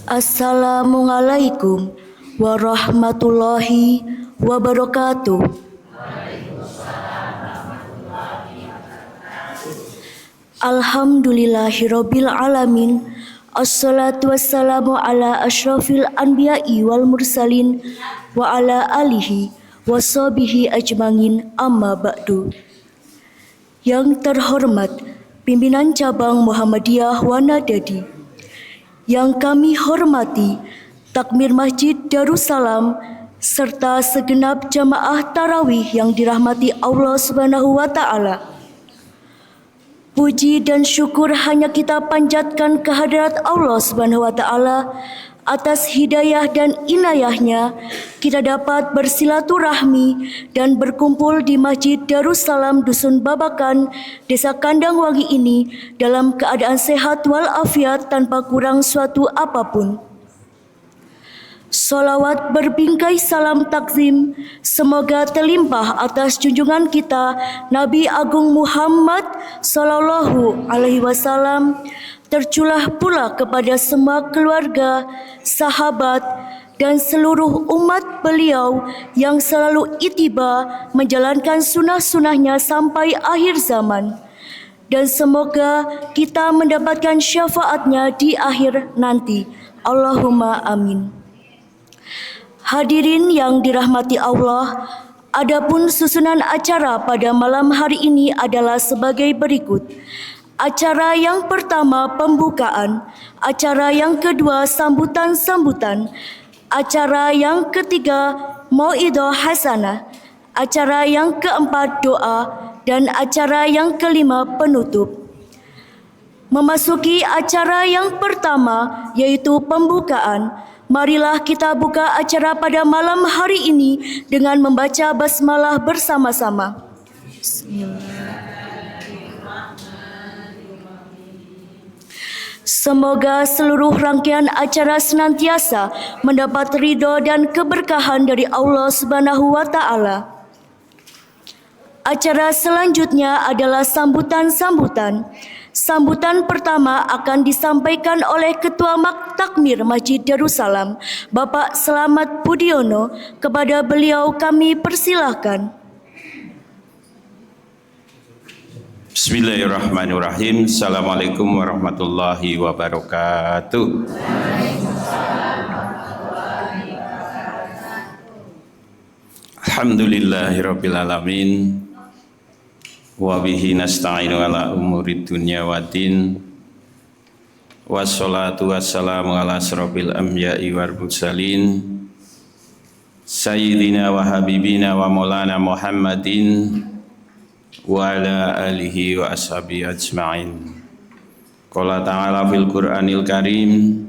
Assalamualaikum warahmatullahi wabarakatuh. Alhamdulillahirabbil alamin. Assalatu wassalamu ala asyrafil anbiya'i wal mursalin wa ala alihi washabihi ajmain, amma ba'du. Yang terhormat pimpinan cabang Muhammadiyah Wanadadi, yang kami hormati Takmir Masjid Darussalam serta segenap jamaah tarawih yang dirahmati Allah Subhanahu wa taala. Puji dan syukur hanya kita panjatkan kehadirat Allah Subhanahu wa taala atas hidayah dan inayahnya kita dapat bersilaturahmi dan berkumpul di Masjid Darussalam Dusun Babakan, Desa Kandangwangi ini dalam keadaan sehat walafiat tanpa kurang suatu apapun. Salawat berbingkai salam takzim semoga terlimpah atas junjungan kita Nabi Agung Muhammad Sallallahu Alaihi Wasallam, tercurah pula kepada semua keluarga, sahabat, dan seluruh umat beliau yang selalu ittiba menjalankan sunnah-sunnahnya sampai akhir zaman. Dan semoga kita mendapatkan syafaatnya di akhir nanti. Allahumma amin. Hadirin yang dirahmati Allah, adapun susunan acara pada malam hari ini adalah sebagai berikut. Acara yang pertama pembukaan, acara yang kedua sambutan-sambutan, acara yang ketiga mauidhah hasanah, acara yang keempat doa, dan acara yang kelima penutup. Memasuki acara yang pertama yaitu pembukaan, marilah kita buka acara pada malam hari ini dengan membaca basmalah bersama-sama. Semoga seluruh rangkaian acara senantiasa mendapat ridho dan keberkahan dari Allah Subhanahu wa taala. Acara selanjutnya adalah sambutan-sambutan. Sambutan pertama akan disampaikan oleh Ketua Takmir Masjid Darussalam, Bapak Selamat Budiono. Kepada beliau kami persilahkan. Bismillahirrahmanirrahim. Assalamualaikum warahmatullahi wabarakatuh. Alhamdulillahirabbil alamin. Wa bihi nasta'inu ala umurid dunya waddin. Wassalatu wassalamu ala asrofil anbiya'i wal mursalin sayyidina wa habibina wa maulana Muhammadin wa ala alihi wa ashabihi ajma'in. Qala ta'ala fil Qur'anil Karim,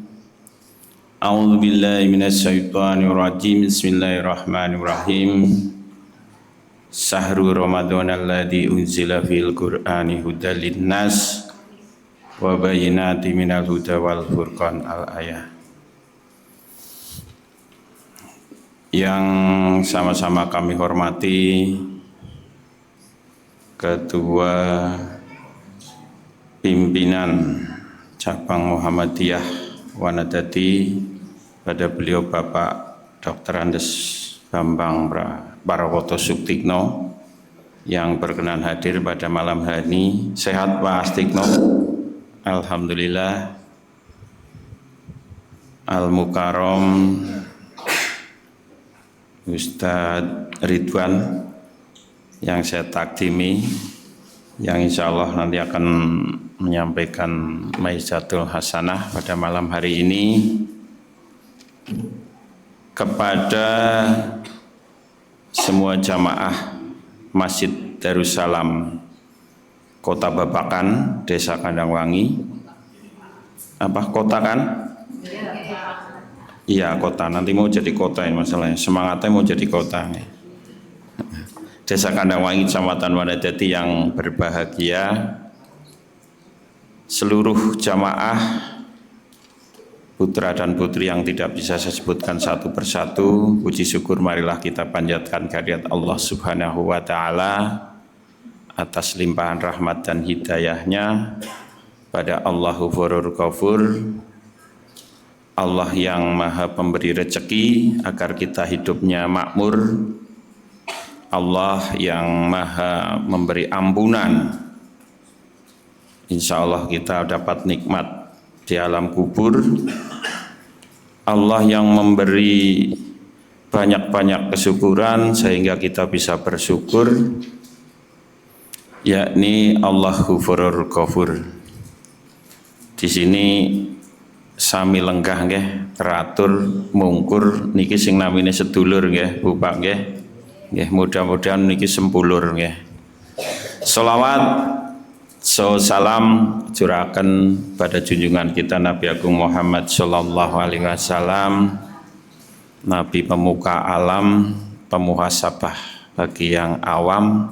a'udzu billahi minasyaitonir rajim. Bismillahirrahmanirrahim. Sahru Ramadan alladzi unzila fil Qur'ani hudal linnas wa bayyinatin minal huda wal furqan, al-ayah. Yang sama-sama kami hormati Ketua Pimpinan Cabang Muhammadiyah Wanadadi, pada beliau Bapak Dr. Andes Bambang Parawoto Suktikno, yang berkenan hadir pada malam hari ini. Sehat Pak Astikno? Alhamdulillah. Al-Mukarram Ustadz Ridwan yang saya takdimi, yang insya Allah nanti akan menyampaikan maizatul hasanah pada malam hari ini. Kepada semua jamaah Masjid Darussalam Kota Babakan, Desa Kandangwangi. Apa kota kan? Iya kota, nanti mau jadi kota ini masalahnya, semangatnya mau jadi kota nih. Desa Kandangwangi, Kecamatan Wanadadi yang berbahagia, seluruh jamaah putra dan putri yang tidak bisa saya sebutkan satu persatu, puji syukur marilah kita panjatkan kehadirat Allah Subhanahu wa taala atas limpahan rahmat dan hidayahnya pada Allahu Ghafur Allah yang maha pemberi rezeki agar kita hidupnya makmur, Allah yang maha memberi ampunan, insya Allah kita dapat nikmat di alam kubur. Allah yang memberi banyak-banyak kesyukuran sehingga kita bisa bersyukur, yakni Allah Ghafurur Ghafur. Di sini sami lenggah nggih teratur mungkur niki sing namine sedulur nggih Bu Pak nggih. Nggih mudah-mudahan niki sempulur nggih. Sholawat salam curaken pada junjungan kita Nabi Agung Muhammad sallallahu alaihi wasallam, Nabi pemuka alam, pemuhasabah bagi yang awam,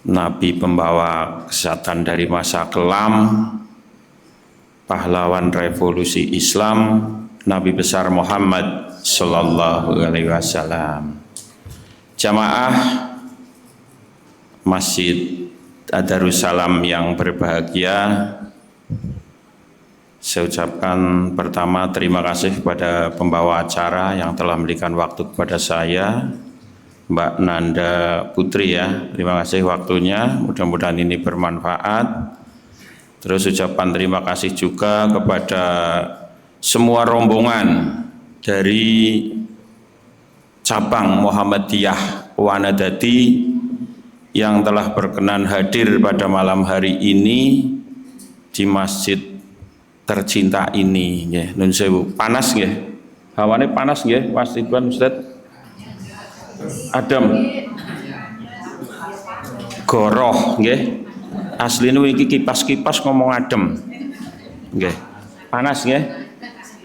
Nabi pembawa kesehatan dari masa kelam, pahlawan revolusi Islam, Nabi besar Muhammad sallallahu alaihi wasallam. Jamaah Masjid Darussalam yang berbahagia, saya ucapkan pertama terima kasih kepada pembawa acara yang telah memberikan waktu kepada saya, Mbak Nanda Putri ya. Terima kasih waktunya, mudah-mudahan ini bermanfaat. Terus ucapan terima kasih juga kepada semua rombongan dari cabang Muhammadiyah Wanadati yang telah berkenan hadir pada malam hari ini di masjid tercinta ini. Nun sewu, panas nggih? Hawane panas nggih, Mas Ridwan Ustaz? Adem. Goroh nggih. Asline iki kipas-kipas ngomong adem. Nggih. Panas nggih?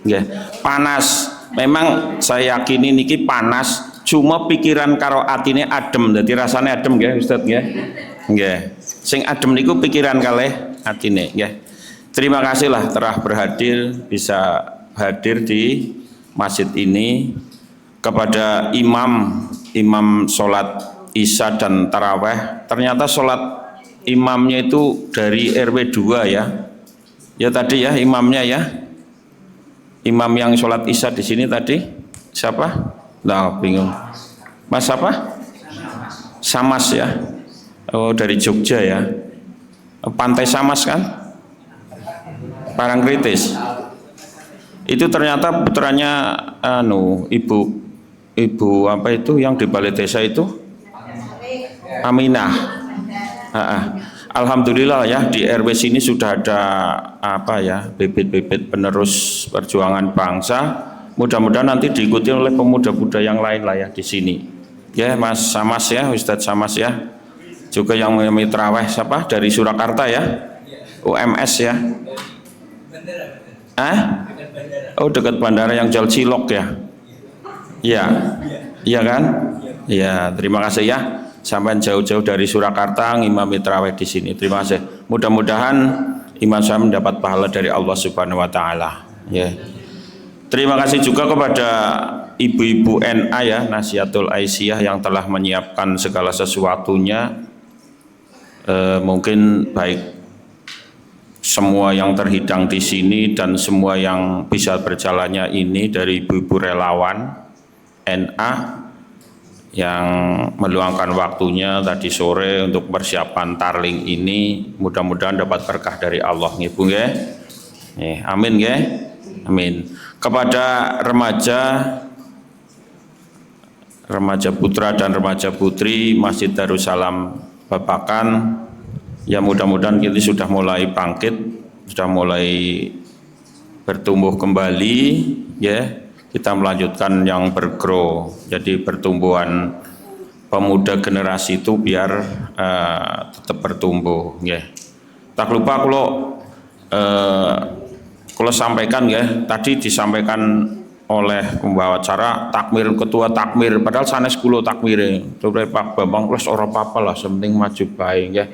Nggih. Panas. Memang saya yakini niki panas, cuma pikiran karo atine adem. Dadi rasane adem nggih Ustaz nggih. Nggih. Sing adem niku pikiran kalih atine nggih. Terima kasihlah telah berhadir, bisa hadir di masjid ini. Kepada imam sholat isya dan taraweh, ternyata sholat imamnya itu dari RW 2 ya. Ya tadi ya imamnya ya. Imam yang sholat isya di sini tadi siapa? Nah, bingung. Mas apa? Samas ya. Oh, dari Jogja ya. Pantai Samas kan? Parangkritis. Itu ternyata putranya ibu apa itu yang di balai desa itu? Aminah. Alhamdulillah ya di RW sini sudah ada apa ya bibit-bibit penerus perjuangan bangsa. Mudah-mudahan nanti diikuti oleh pemuda-pemuda yang lain lah ya di sini. Ya Mas Samas ya, Ustadz Samas ya. Juga yang mitra traweh siapa dari Surakarta ya, UMS ya. Oh dekat bandara yang jual cilok ya. Iya, iya kan? Ya terima kasih ya. Sampai jauh-jauh dari Surakarta ngimami tarawih di sini. Terima kasih. Mudah-mudahan iman saya mendapat pahala dari Allah Subhanahu wa taala. Ya. Terima kasih juga kepada ibu-ibu NA ya, Nasihatul Aisyah yang telah menyiapkan segala sesuatunya. Mungkin baik semua yang terhidang di sini dan semua yang bisa berjalannya ini dari ibu-ibu relawan NA yang meluangkan waktunya tadi sore untuk persiapan tarling ini, mudah-mudahan dapat berkah dari Allah nggih Bu nggih. Amin nggih. Amin. Kepada remaja putra dan remaja putri Masjid Darussalam Babakan, ya mudah-mudahan kita sudah mulai bangkit, sudah mulai bertumbuh kembali ya. Kita melanjutkan yang bergrow, jadi pertumbuhan pemuda generasi itu biar tetap bertumbuh ya. Tak lupa kalau sampaikan ya, tadi disampaikan oleh pembawa acara takmir, ketua takmir, padahal sanes kulo takmir coba Pak Bambang plus ora apa-apa lah, sepenting maju baik ya.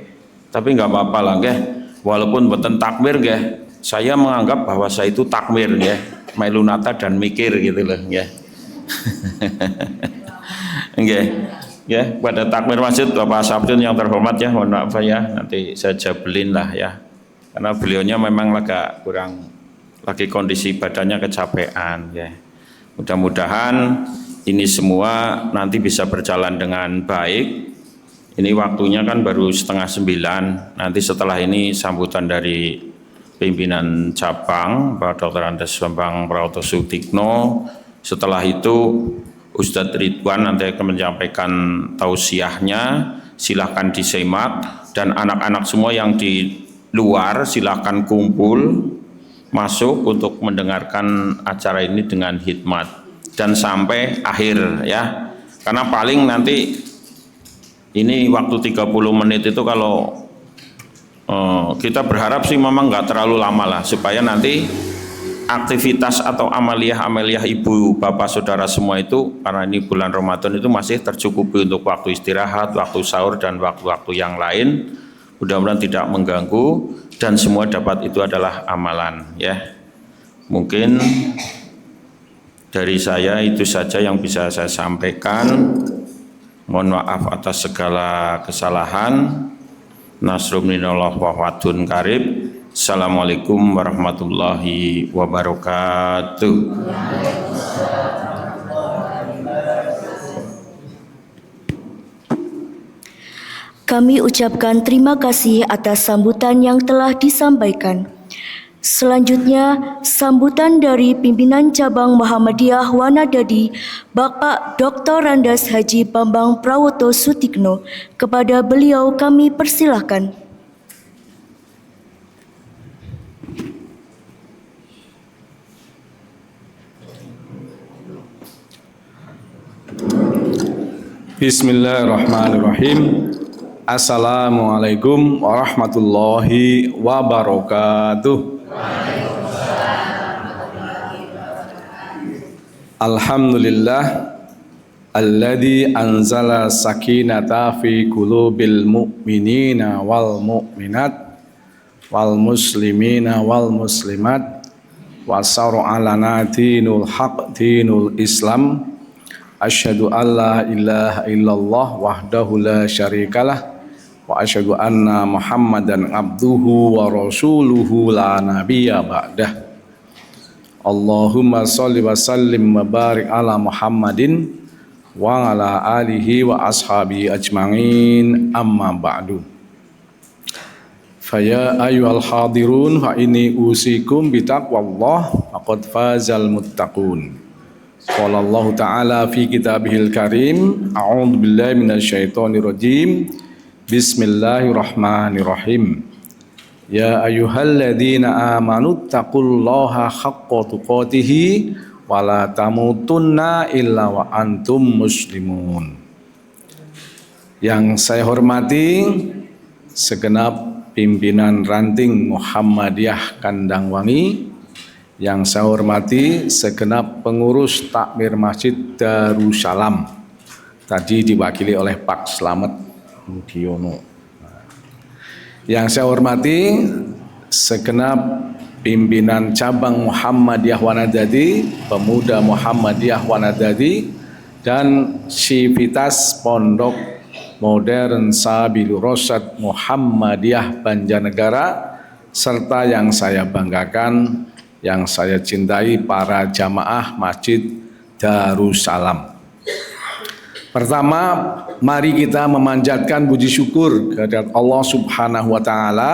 Tapi nggak apa-apa lah ya, walaupun boten takmir ya, saya menganggap bahwa saya itu takmir ya, melunata dan mikir gitu loh ya. Nggih. Ya, pada takmir masjid Bapak Sabtun yang terhormat ya, mohon maaf ya, nanti saya jabelin lah ya. Karena beliaunya memang agak kurang lagi kondisi badannya kecapean ya. Mudah-mudahan ini semua nanti bisa berjalan dengan baik. Ini waktunya kan baru 8:30. Nanti setelah ini sambutan dari pimpinan cabang Pak Dr. Andes Bambang Prawoto Sutikno. Setelah itu Ustadz Ridwan nanti akan menyampaikan tausiahnya. Silahkan disimak, dan anak-anak semua yang di luar silahkan kumpul masuk untuk mendengarkan acara ini dengan hikmat dan sampai akhir ya. Karena paling nanti ini waktu 30 menit itu kalau kita berharap sih memang nggak terlalu lama lah, supaya nanti aktivitas atau amaliyah ibu bapak saudara semua itu, karena ini bulan Ramadan itu masih tercukupi untuk waktu istirahat, waktu sahur dan waktu-waktu yang lain. Mudah-mudahan tidak mengganggu dan semua dapat itu adalah amalan ya. Mungkin dari saya itu saja yang bisa saya sampaikan. Mohon maaf atas segala kesalahan. Nasrum minallah wa fatun karib. Assalamualaikum warahmatullahi wabarakatuh. Kami ucapkan terima kasih atas sambutan yang telah disampaikan. Selanjutnya, sambutan dari pimpinan cabang Muhammadiyah Wanadadi, Bapak Dr. Andes Haji Bambang Prawoto Sutikno. Kepada beliau kami persilahkan. Bismillahirrahmanirrahim. Assalamualaikum warahmatullahi wabarakatuh. Alhamdulillah alladzi anzala sakinata fi qulubil mu'minina wal mu'minat wal muslimina wal muslimat wa syara'a lana dinul haq dinul Islam. Asyhadu an la ilaha illallah wahdahu la syarikalah wa asyhadu anna Muhammadan abduhu wa rasuluhu la nabiyya ba'dah. Allahumma sholli wa sallim wa barik ala Muhammadin wa ala alihi wa ashabihi ajma'in, amma ba'du. Faya ayyuhal hadirun fa inni usikum bitaqwallah faqad fazal muttaqun. Qala Allah Ta'ala fi kitabihil karim, a'udzu billahi minasyaitonir rajim. Bismillahirrahmanirrahim. Ya ayyuhalladzina amanu taqullaha haqqa tuqatih wa la tamutunna illa wa antum muslimun. Yang saya hormati segenap pimpinan ranting Muhammadiyah Kandangwangi, yang saya hormati segenap pengurus takmir Masjid Darussalam, tadi diwakili oleh Pak Slamet Mudiono. Yang saya hormati segenap pimpinan cabang Muhammadiyah Wanadadi, pemuda Muhammadiyah Wanadadi, dan Sivitas Pondok Modern Sabilur Rasyad Muhammadiyah Banjarnegara, serta yang saya banggakan, yang saya cintai, para jamaah Masjid Darussalam. Pertama, mari kita memanjatkan puji syukur kehadirat Allah Subhanahu wa Ta'ala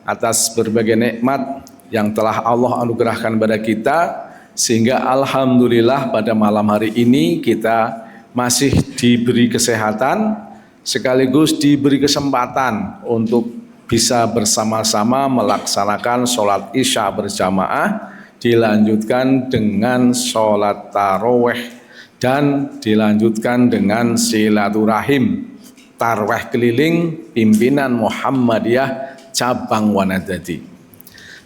atas berbagai nikmat yang telah Allah anugerahkan pada kita, sehingga alhamdulillah pada malam hari ini kita masih diberi kesehatan sekaligus diberi kesempatan untuk bisa bersama-sama melaksanakan sholat isya berjamaah, dilanjutkan dengan sholat taraweh, dan dilanjutkan dengan silaturahim tarweh keliling pimpinan Muhammadiyah cabang Wanadadi.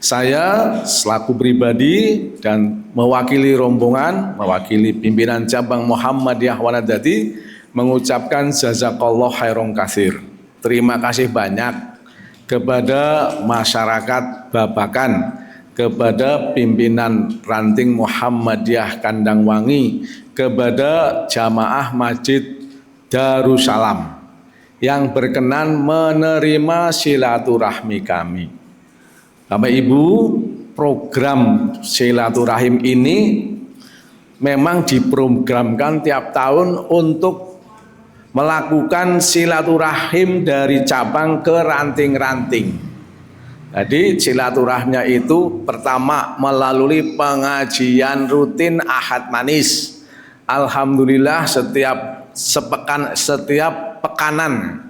Saya selaku pribadi dan mewakili rombongan, mewakili pimpinan cabang Muhammadiyah Wanadadi, mengucapkan jazakallah khairon katsir. Terima kasih banyak kepada masyarakat Babakan, kepada pimpinan ranting Muhammadiyah Kandangwangi, kepada jamaah Masjid Darussalam yang berkenan menerima silaturahmi kami. Bapak Ibu, program silaturahim ini memang diprogramkan tiap tahun untuk melakukan silaturahim dari cabang ke ranting-ranting. Jadi silaturahimnya itu pertama melalui pengajian rutin Ahad Manis. Alhamdulillah setiap pekanan,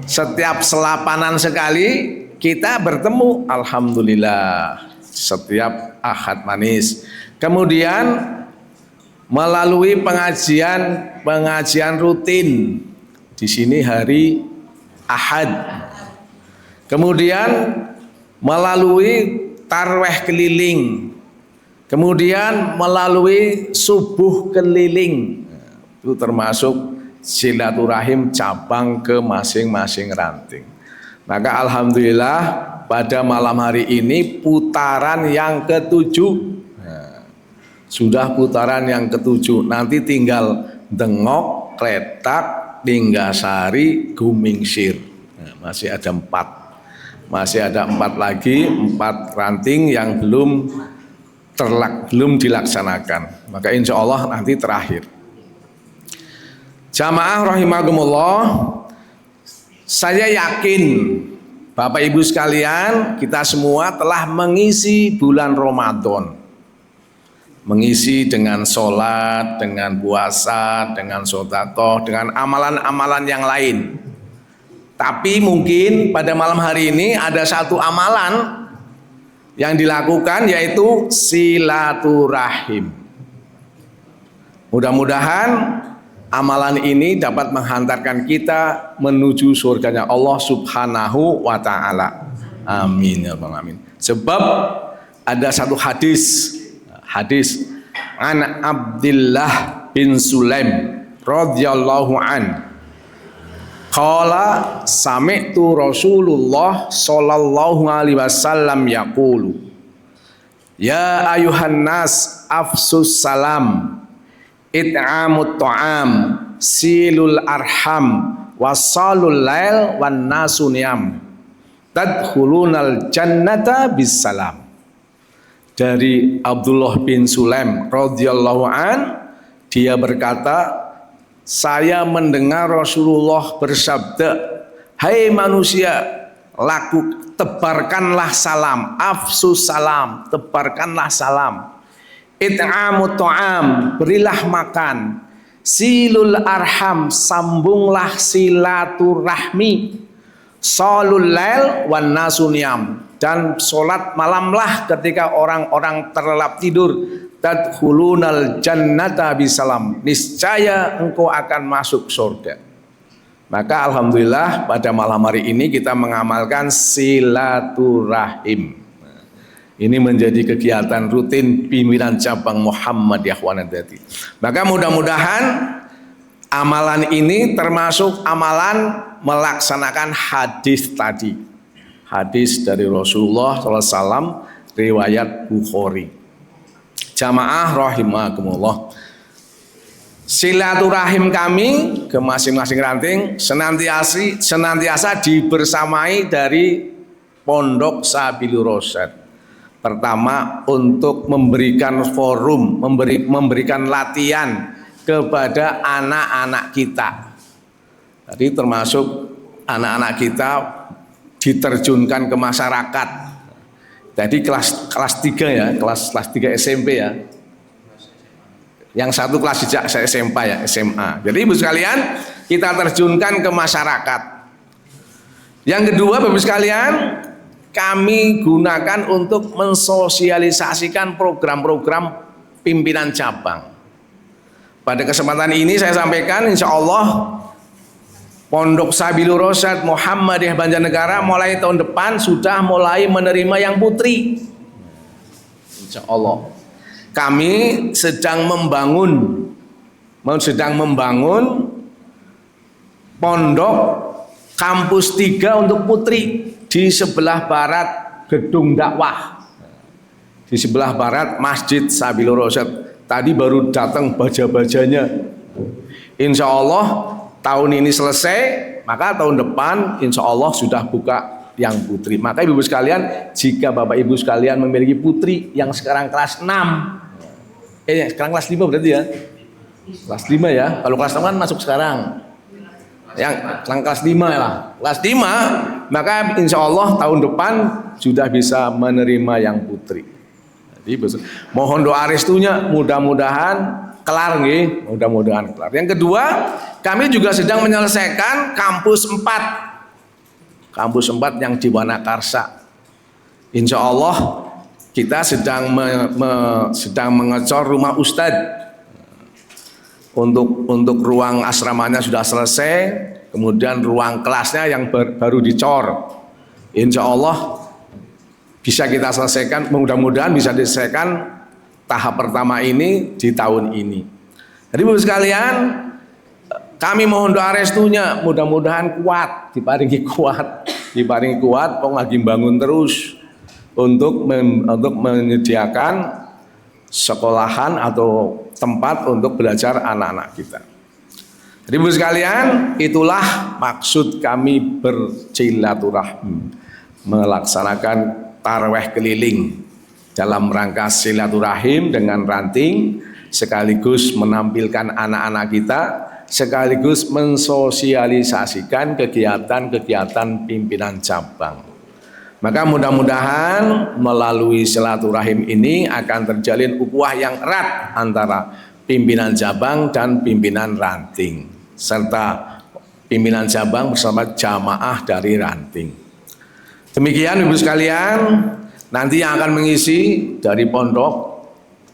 setiap selapanan sekali kita bertemu, alhamdulillah setiap Ahad Manis. Kemudian melalui pengajian rutin di sini hari Ahad. Kemudian melalui tarweh keliling. Kemudian melalui subuh keliling. Itu termasuk silaturahim cabang ke masing-masing ranting. Maka alhamdulillah pada malam hari ini putaran yang ketujuh. Sudah putaran yang ketujuh. Nanti tinggal Dengok, Kletak, Linggasari, Gumingsir. Masih ada 4. Masih ada 4 lagi, 4 ranting yang belum dilaksanakan. Maka insya Allah nanti terakhir. Jamaah rahimakumullah, saya yakin Bapak Ibu sekalian, kita semua telah mengisi bulan Ramadan. Mengisi dengan sholat, dengan puasa, dengan sedekah, dengan amalan-amalan yang lain. Tapi mungkin pada malam hari ini ada satu amalan yang dilakukan, yaitu silaturahim. Mudah-mudahan amalan ini dapat menghantarkan kita menuju surganya Allah Subhanahu wa ta'ala. Amin ya rabbal alamin. Sebab ada satu hadis an Abdullah bin Sulaim radhiyallahu an qala sami'tu Rasulullah sallallahu alaihi wasallam yaqulu ya ayuhan nas afsus salam it'amut ta'am silul arham wasalul lail wan nasu niyam tadkhulunal jannata bisalam. Dari Abdullah bin Sulaim radhiyallahu an, dia berkata, saya mendengar Rasulullah bersabda, hai manusia, tebarkanlah salam, afsus salam, tebarkanlah salam. It'amut ta'am, berilah makan. Silul arham, sambunglah silaturahmi. Salul lail wan nasu niyam, dan sholat malamlah ketika orang-orang terlelap tidur. Tadkhulunal jannata bisalam, niscaya engkau akan masuk surga. Maka alhamdulillah pada malam hari ini kita mengamalkan silaturahim. Ini menjadi kegiatan rutin pimpinan cabang Muhammadiyah Wanadati. Maka mudah-mudahan amalan ini termasuk amalan melaksanakan hadis tadi. Hadis dari Rasulullah SAW riwayat Bukhari. Jamaah rahimakumullah. Silaturahim kami ke masing-masing ranting senantiasa dibersamai dari Pondok Sabilur Rasyad. Pertama, untuk memberikan forum, memberikan latihan kepada anak-anak kita. Jadi termasuk anak-anak kita diterjunkan ke masyarakat. Jadi kelas 3 ya, kelas 3 SMP ya. Yang satu kelas sejak saya SMP ya, SMA. Jadi Ibu sekalian, kita terjunkan ke masyarakat. Yang kedua Bapak sekalian, kami gunakan untuk mensosialisasikan program-program pimpinan cabang. Pada kesempatan ini saya sampaikan, insya Allah Pondok Sabilur Rasyad Muhammadiyah Banjarnegara mulai tahun depan sudah mulai menerima yang putri. Insya Allah. Kami sedang membangun pondok kampus 3 untuk putri di sebelah barat gedung dakwah. Di sebelah barat Masjid Sabilur Rasyad. Tadi baru datang baja-bajanya. Insya Allah tahun ini selesai, Maka tahun depan insya Allah sudah buka yang putri. Maka ibu sekalian, jika bapak ibu sekalian memiliki putri yang sekarang kelas 6, sekarang kelas 5 berarti ya, kelas 5 ya, kalau kelas 6 kan masuk sekarang, yang kelas 5 ya, kelas 5, maka insya Allah tahun depan sudah bisa menerima yang putri. Jadi mohon doa restunya, mudah-mudahan kelar nggih, mudah-mudahan kelar. Yang kedua, kami juga sedang menyelesaikan kampus 4. Kampus 4 yang di Wanakarsa. Insya Allah kita sedang sedang mengecor rumah Ustadz. Untuk ruang asramanya sudah selesai, kemudian ruang kelasnya yang baru dicor. Insya Allah bisa kita selesaikan, mudah-mudahan bisa diselesaikan tahap pertama ini di tahun ini. Jadi Bapak sekalian, kami mohon doa restunya, mudah-mudahan kuat, diparingi kuat, pokoknya lagi bangun terus untuk menyediakan sekolahan atau tempat untuk belajar anak-anak kita. Jadi Bapak sekalian, itulah maksud kami bersilaturahmi, melaksanakan tarawih keliling dalam rangka silaturahim dengan ranting, sekaligus menampilkan anak-anak kita, sekaligus mensosialisasikan kegiatan-kegiatan pimpinan cabang. Maka mudah-mudahan melalui silaturahim ini akan terjalin ukhuwah yang erat antara pimpinan cabang dan pimpinan ranting, serta pimpinan cabang bersama jamaah dari ranting. Demikian Ibu sekalian, nanti yang akan mengisi dari pondok,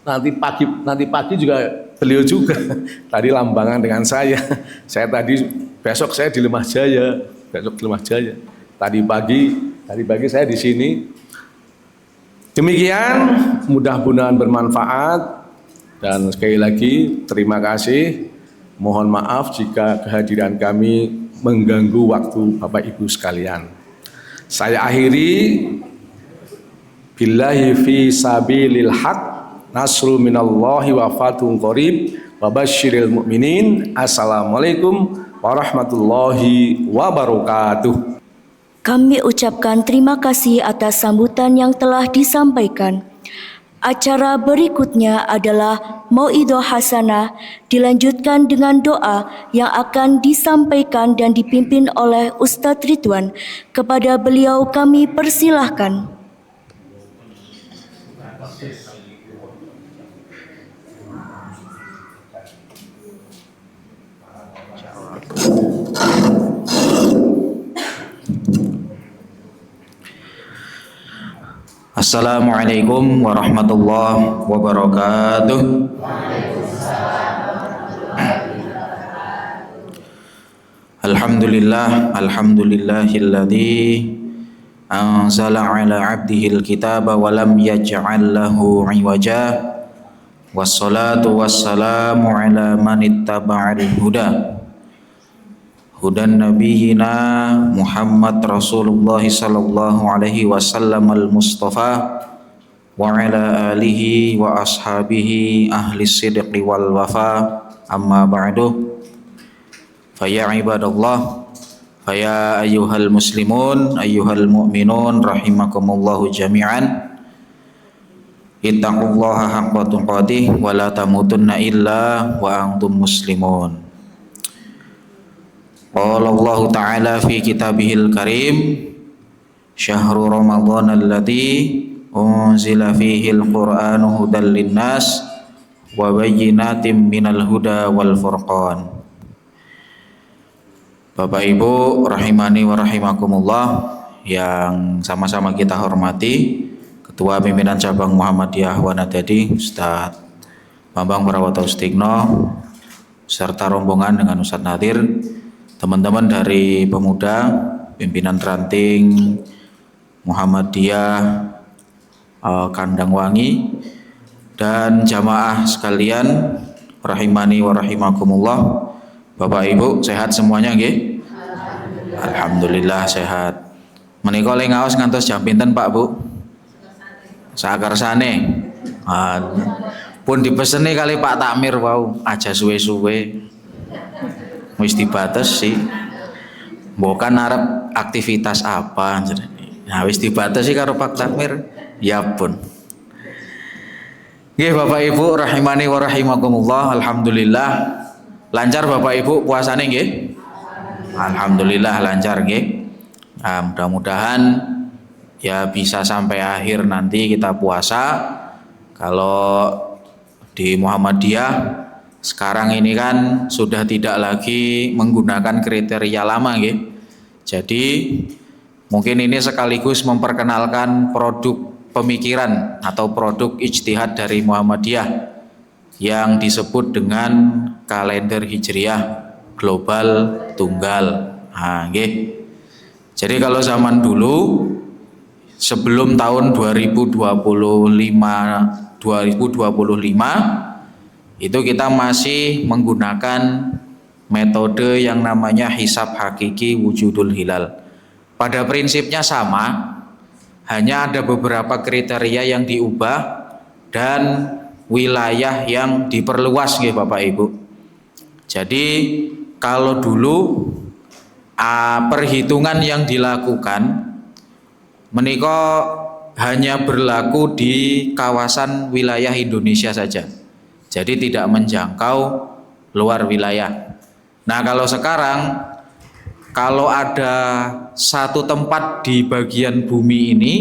nanti pagi juga beliau juga tadi lambangan dengan saya besok saya di Lemah Jaya, tadi pagi saya di sini. Demikian, mudah-mudahan bermanfaat, dan sekali lagi terima kasih, mohon maaf jika kehadiran kami mengganggu waktu Bapak Ibu sekalian. Saya akhiri, billahi fi sabilil haq, nasru minallahi wa fatun qarib, wa basyiril mu'minin. Assalamualaikum warahmatullahi wabarakatuh. Kami ucapkan terima kasih atas sambutan yang telah disampaikan. Acara berikutnya adalah Mauidhah Hasanah, dilanjutkan dengan doa yang akan disampaikan dan dipimpin oleh Ustadz Ridwan. Kepada beliau kami persilahkan. Assalamualaikum warahmatullahi wabarakatuh. Alhamdulillahilladzi anzala ala abdihil kitaba wa lam yaj'al lahu iwaja. Wassalatu wassalamu ala man ittaba'al huda. Hudan nabiyina Muhammad Rasulullah sallallahu alaihi wasallam al-Mustafa wa ala alihi wa ashabihi ahli sidqi wal wafa, amma ba'du. Faya ibadallah, faya ayyuhal muslimun, ayyuhal mu'minun rahimakumullahu jami'an. Ittaqullaha haqqa tuqatih wa la tamutunna illa wa antum muslimun. Qala Allah Ta'ala fi kitabihil karim, syahrul ramadhan alladzi unzila fihil qur'anu hudal linnas wa bayyinatin minal huda wal furqan. Bapak Ibu rahimani wa rahimakumullah yang sama-sama kita hormati, Ketua Pimpinan Cabang Muhammadiyah Wanadadi Ustaz Bambang Barawata Ustigno, serta rombongan dengan Ustaz Nadir, teman-teman dari pemuda, pimpinan ranting Muhammadiyah Kandangwangi, dan jamaah sekalian rahimani wa rahimakumullah. Bapak Ibu sehat semuanya nggih? Alhamdulillah sehat. Menika le ngaos ngantos jam pinten Pak Bu? Sakarsane. Pun dipeseni kali Pak Takmir wau, aja suwe-suwe. Wis dibatesi. Bukan arep aktivitas apa. Nah wis dibatasi karo Pak Takmir. Ya pun. Nggih Bapak Ibu rahimani wa rahimakumullah. Alhamdulillah lancar Bapak Ibu puasane nggih? Alhamdulillah lancar nggih. Nah, mudah-mudahan ya bisa sampai akhir nanti kita puasa. Kalau di Muhammadiyah sekarang ini kan sudah tidak lagi menggunakan kriteria lama nggih. Jadi mungkin ini sekaligus memperkenalkan produk pemikiran atau produk ijtihad dari Muhammadiyah yang disebut dengan kalender Hijriah global tunggal. Nah, nggih. Jadi kalau zaman dulu sebelum tahun 2025 itu kita masih menggunakan metode yang namanya hisab hakiki wujudul hilal. Pada prinsipnya sama, hanya ada beberapa kriteria yang diubah dan wilayah yang diperluas nggih Bapak Ibu. Jadi kalau dulu perhitungan yang dilakukan menika hanya berlaku di kawasan wilayah Indonesia saja. Jadi tidak menjangkau luar wilayah. Nah kalau sekarang, kalau ada satu tempat di bagian bumi ini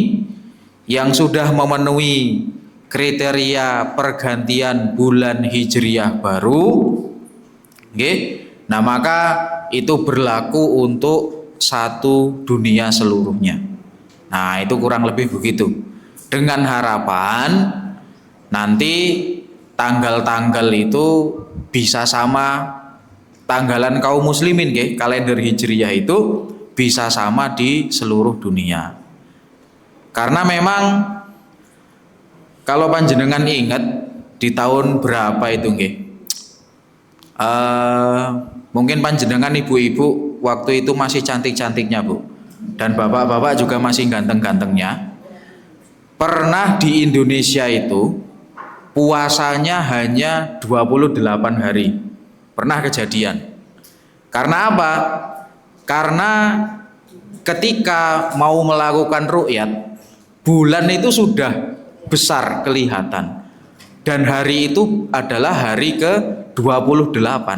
yang sudah memenuhi kriteria pergantian bulan Hijriah baru, nah maka itu berlaku untuk satu dunia seluruhnya. Nah itu kurang lebih begitu. Dengan harapan nanti tanggal-tanggal itu bisa sama tanggalan kaum muslimin nggih, kalender Hijriyah itu bisa sama di seluruh dunia. Karena memang kalau panjenengan ingat di tahun berapa itu nggih? Mungkin panjenengan ibu-ibu waktu itu masih cantik-cantiknya Bu, dan bapak-bapak juga masih ganteng-gantengnya. Pernah di Indonesia itu puasanya hanya 28 hari. Pernah kejadian. Karena apa? Karena ketika mau melakukan ru'yat, bulan itu sudah besar kelihatan. Dan hari itu adalah hari ke-28.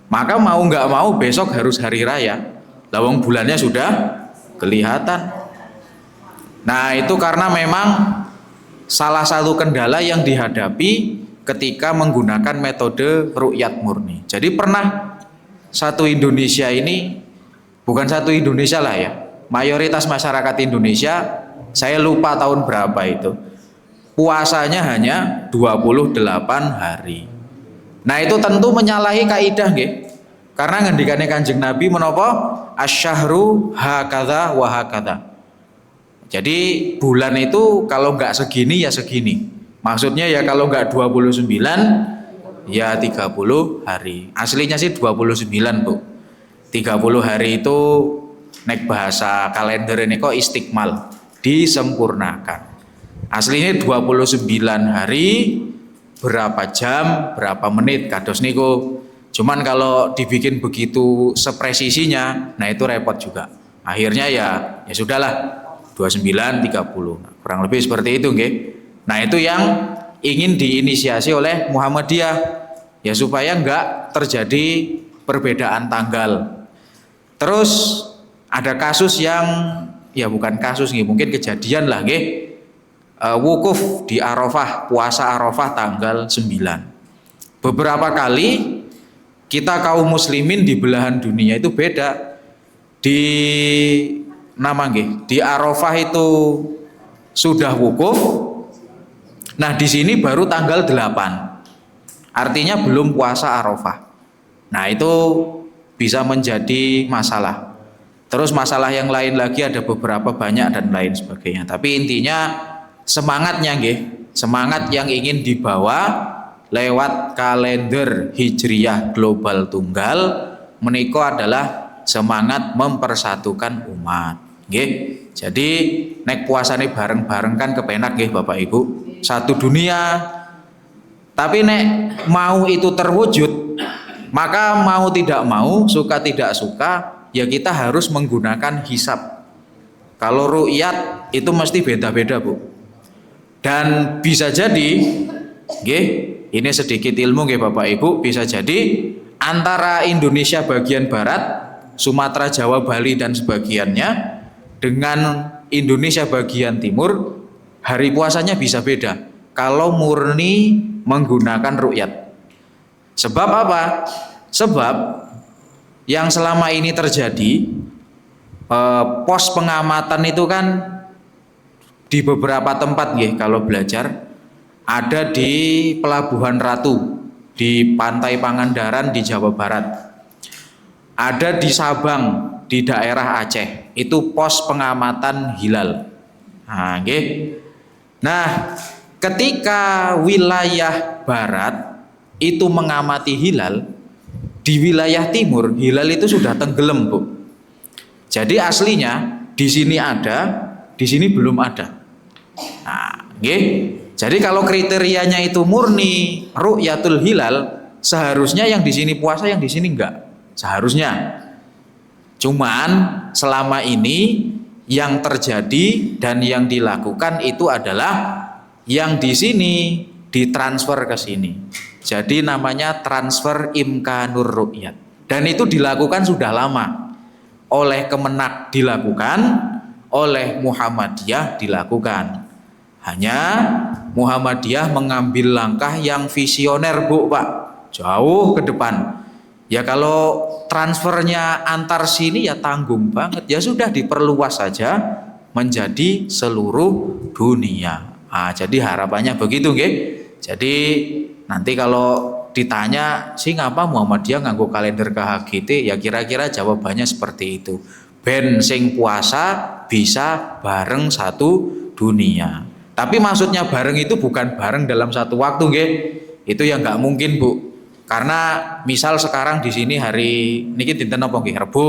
Maka mau nggak mau besok harus hari raya. Lawang bulannya sudah kelihatan. Nah itu karena memang salah satu kendala yang dihadapi ketika menggunakan metode ru'yat murni. Jadi pernah satu Indonesia ini, bukan satu Indonesia lah ya, mayoritas masyarakat Indonesia, saya lupa tahun berapa itu, puasanya hanya 28 hari. Nah itu tentu menyalahi kaidah nggih. Karena ngendikane Kanjeng Nabi menapa? Asyahru hakadha wa hakadha. Jadi bulan itu kalau nggak segini ya segini. Maksudnya ya kalau nggak 29 ya 30 hari. Aslinya sih 29 Bu. 30 hari itu nek bahasa kalender ini kok istikmal, disempurnakan. Aslinya 29 hari, berapa jam, berapa menit kados niku. Cuman kalau dibikin begitu sepresisinya, nah itu repot juga. Akhirnya ya sudahlah. 29, 30. Nah, kurang lebih seperti itu nggih. Nah itu yang ingin diinisiasi oleh Muhammadiyah ya supaya enggak terjadi perbedaan tanggal. Terus ada kasus yang ya bukan kasus nih, mungkin kejadian lah nggih. Wukuf di Arafah, puasa Arafah tanggal 9. Beberapa kali kita kaum muslimin di belahan dunia itu beda. Di Arafah itu sudah wukuf. Nah di sini baru tanggal 8. Artinya belum puasa Arafah. Nah itu bisa menjadi masalah. Terus masalah yang lain lagi ada beberapa banyak dan lain sebagainya. Tapi intinya semangatnya nggih, semangat yang ingin dibawa lewat kalender Hijriyah global tunggal menika adalah semangat mempersatukan umat. Nggih. Jadi nek puasane bareng-bareng kan kepenak nggih Bapak Ibu. Satu dunia. Tapi nek mau itu terwujud, maka mau tidak mau, suka tidak suka ya kita harus menggunakan hisab. Kalau ru'yat itu mesti beda-beda, Bu. Dan bisa jadi, nggih, ini sedikit ilmu nggih Bapak Ibu, bisa jadi antara Indonesia bagian barat, Sumatera, Jawa, Bali dan sebagiannya dengan Indonesia bagian timur, hari puasanya bisa beda kalau murni menggunakan ru'yat. Sebab apa? Sebab yang selama ini terjadi, pos pengamatan itu kan di beberapa tempat nggih kalau belajar, ada di Pelabuhan Ratu di Pantai Pangandaran di Jawa Barat, ada di Sabang di daerah Aceh, itu pos pengamatan hilal. Nah, nggih. Nah, ketika wilayah barat itu mengamati hilal, di wilayah timur hilal itu sudah tenggelam, Bu. Jadi aslinya di sini ada, di sini belum ada. Nah, nggih. Jadi kalau kriterianya itu murni ru'yatul hilal, seharusnya yang di sini puasa, yang di sini enggak. Seharusnya. Cuman selama ini yang terjadi dan yang dilakukan itu adalah yang di sini ditransfer ke sini. Jadi namanya transfer imkanur ru'yat. Dan itu dilakukan sudah lama. Oleh Kemenak dilakukan, oleh Muhammadiyah dilakukan. Hanya Muhammadiyah mengambil langkah yang visioner, Bu, Pak, jauh ke depan. Ya kalau transfernya antar sini ya tanggung banget, ya sudah diperluas saja menjadi seluruh dunia. Jadi harapannya begitu, nggih. Jadi nanti kalau ditanya sih ngapa Muhammadiyah nganggo kalender KHGT, ya kira-kira jawabannya seperti itu. Ben sing puasa bisa bareng satu dunia. Tapi maksudnya bareng itu bukan bareng dalam satu waktu, nggih. Itu yang nggak mungkin, Bu. Karena misal sekarang di sini hari niki dinten apa nggih? Rebo.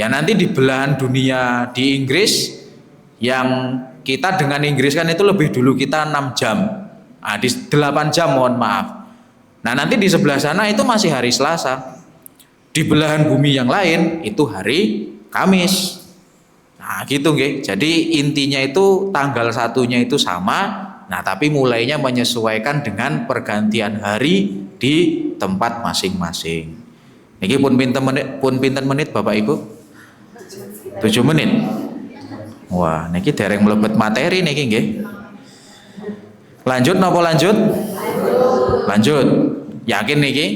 Ya nanti di belahan dunia di Inggris, yang kita dengan Inggris kan itu lebih dulu kita 6 jam. Di 8 jam, mohon maaf. Nah, nanti di sebelah sana itu masih hari Selasa. Di belahan bumi yang lain itu hari Kamis. Nah gitu nggih. Jadi intinya itu tanggal satunya itu sama. Nah tapi mulainya menyesuaikan dengan pergantian hari di tempat masing-masing. Niki pun pinten menit Bapak Ibu? 7 menit. Wah niki dereng mlebet materi niki nggih. Lanjut napa lanjut? Lanjut. Yakin niki?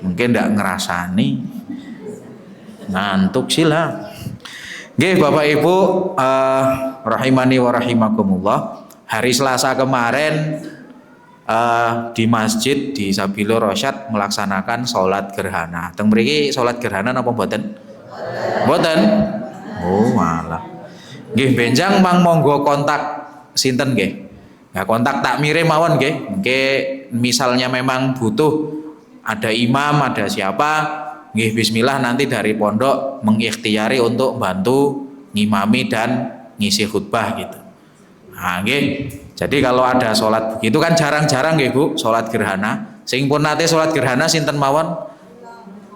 Mungkin ndak ngerasani. Ngantuk sila. Nggih Bapak Ibu, rahimani wa rahimakumullah. Hari Selasa kemarin di masjid di Sabilo Rosyad melaksanakan sholat gerhana. Teng mriki sholat gerhana napa mboten? Mboten. Oh malah. Nggih benjang mang monggo kontak sinten nggih. Ya kontak takmire mawon nggih. Mengke misalnya memang butuh ada imam, ada siapa, nggih bismillah nanti dari pondok mengikhtiari untuk bantu ngimami dan ngisi khutbah gitu. Nah, nggih. Jadi kalau ada sholat begitu kan jarang-jarang nggih Bu, sholat gerhana. Sing pun nate sholat gerhana sinten mawon?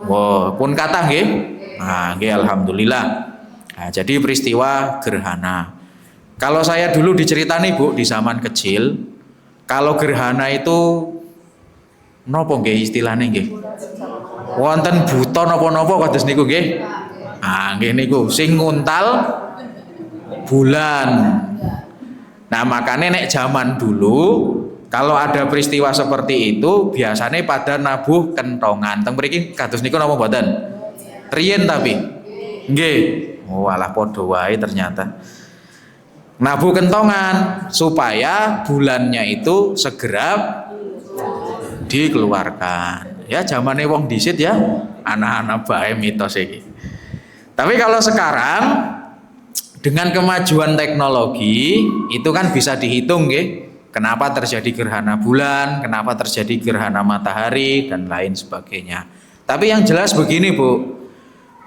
Wah, pun kathah nggih. Nah, nggih alhamdulillah. Nah, jadi peristiwa gerhana. Kalau saya dulu diceritani Bu di zaman kecil, kalau gerhana itu nopo nggih istilahnya nggih? Wonten buta napa-napa kados niku nggih. Nggih niku sing nguntal bulan. Nah, makanya nek zaman dulu kalau ada peristiwa seperti itu biasanya pada nabuh kentongan. Teng mriki kados niku napa mboten? Riyen tapi. Nggih. Oh, alah padha wae ternyata. Nabuh kentongan supaya bulannya itu segera dikeluarkan. Ya zamane wong dhisit ya, anak-anak bae mitos iki. Tapi kalau sekarang dengan kemajuan teknologi itu kan bisa dihitung nggih. Kenapa terjadi gerhana bulan, kenapa terjadi gerhana matahari dan lain sebagainya. Tapi yang jelas begini, Bu.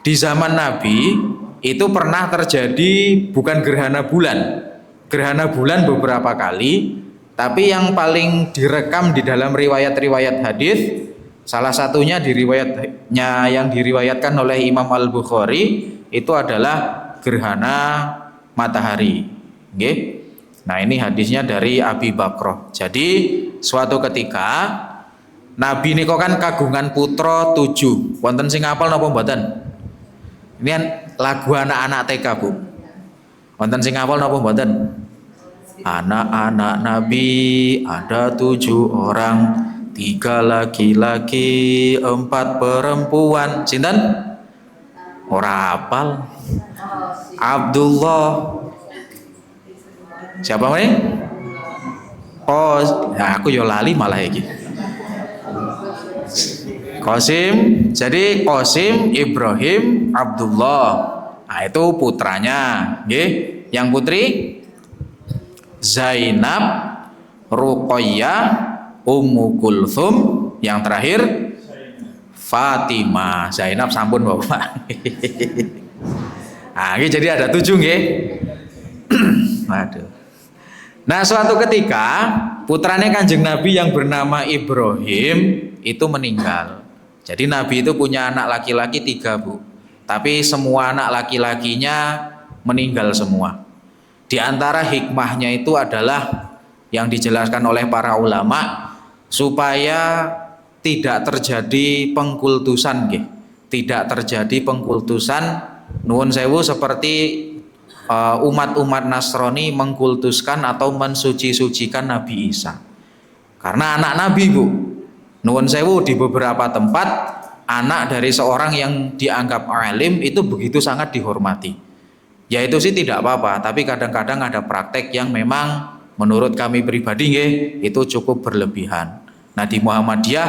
Di zaman Nabi itu pernah terjadi bukan gerhana bulan. Gerhana bulan beberapa kali, tapi yang paling direkam di dalam riwayat-riwayat hadis Salah satunya yang diriwayatkan oleh Imam Al-Bukhari itu adalah gerhana matahari. Nggih. Nah, ini hadisnya dari Abi Bakroh. Jadi suatu ketika Nabi niko kan kagungan putra 7. Wonten sing apal napa mboten? Ini kan lagu anak-anak TK, Bu. Wonten sing apal napa mboten? Anak-anak Nabi ada 7 orang, 3 laki-laki, 4 perempuan. Sinten? Ora apal. Abdullah. Siapa nih? Oh, nah aku yo lali malah iki. Qasim. Jadi Qasim, Ibrahim, Abdullah. Nah, itu putranya, nggih. Yang putri Zainab, Ruqayyah, Ummu Kulthum, yang terakhir Fatimah. Zainab sampun Bapak. Nah, ini jadi ada 7 nggih. Waduh. Nah, suatu ketika putranya Kanjeng Nabi yang bernama Ibrahim itu meninggal. Jadi Nabi itu punya anak laki-laki 3, Bu. Tapi semua anak laki-lakinya meninggal semua. Di antara hikmahnya itu adalah yang dijelaskan oleh para ulama supaya tidak terjadi pengkultusan nggih. Tidak terjadi pengkultusan nuwun sewu seperti umat-umat Nasrani mengkultuskan atau mensuci-sucikan Nabi Isa. Karena anak Nabi, Bu. Nuwun sewu di beberapa tempat anak dari seorang yang dianggap alim itu begitu sangat dihormati. Ya itu sih tidak apa-apa, tapi kadang-kadang ada praktek yang memang menurut kami pribadi nggih itu cukup berlebihan. Nah, di Muhammadiyah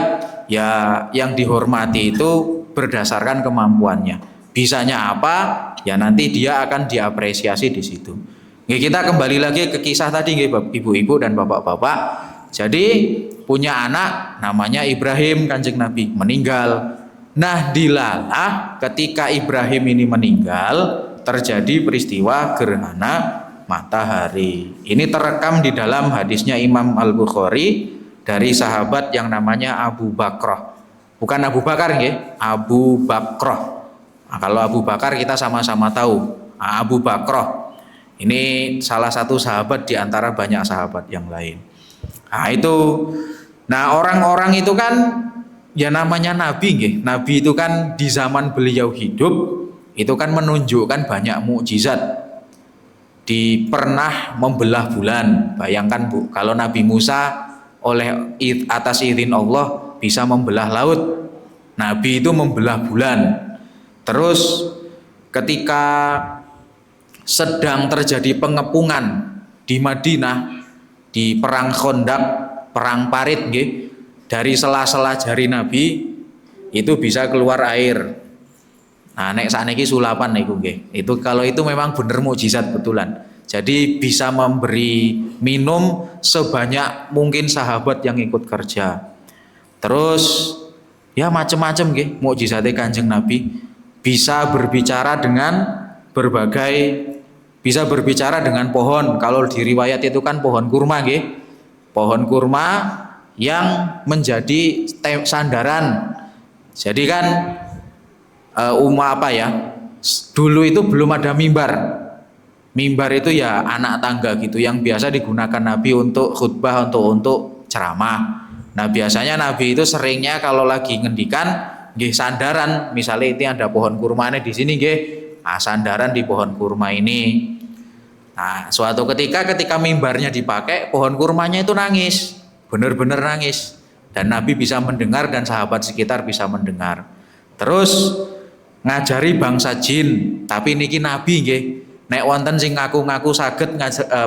ya yang dihormati itu berdasarkan kemampuannya. Bisanya apa? Ya nanti dia akan diapresiasi di situ. Nggih, kita kembali lagi ke kisah tadi nggih Ibu-ibu dan Bapak-bapak. Jadi punya anak namanya Ibrahim, Kanjeng Nabi meninggal. Nah, dilalah ketika Ibrahim ini meninggal terjadi peristiwa gerhana matahari. Ini terekam di dalam hadisnya Imam Al-Bukhari dari sahabat yang namanya Abu Bakroh. Bukan Abu Bakar nggih, Abu Bakroh. Nah, kalau Abu Bakar kita sama-sama tahu, Abu Bakroh ini salah satu sahabat di antara banyak sahabat yang lain. Nah itu, nah orang-orang itu kan ya namanya Nabi nggih. Nabi itu kan di zaman beliau hidup itu kan menunjukkan banyak mukjizat. Pernah membelah bulan. Bayangkan, Bu, kalau Nabi Musa atas izin Allah bisa membelah laut. Nabi itu membelah bulan. Terus ketika sedang terjadi pengepungan di Madinah di perang Khandaq, perang Parit nggih, dari sela-sela jari Nabi itu bisa keluar air. Nah, nek sakniki sulapan niku nggih. Itu kalau itu memang bener mukjizat betulan. Jadi bisa memberi minum sebanyak mungkin sahabat yang ikut kerja. Terus ya macam-macam nggih mukjizate Kanjeng Nabi. Bisa berbicara dengan bisa berbicara dengan pohon. Kalau di riwayat itu kan pohon kurma nggih. Pohon kurma yang menjadi sandaran. Jadi kan dulu itu belum ada mimbar. Mimbar itu ya anak tangga gitu yang biasa digunakan Nabi untuk khutbah, untuk ceramah. Nah, biasanya Nabi itu seringnya kalau lagi ngendikan nggih sandaran, misalnya itu ada pohon kurmanya di sini nggih. Nah, sandaran di pohon kurma ini. Nah, suatu ketika mimbarnya dipakai, pohon kurmanya itu nangis. Benar-benar nangis. Dan Nabi bisa mendengar dan sahabat sekitar bisa mendengar. Terus ngajari bangsa jin, tapi niki Nabi nggih. Nek wonten sing ngaku-ngaku saged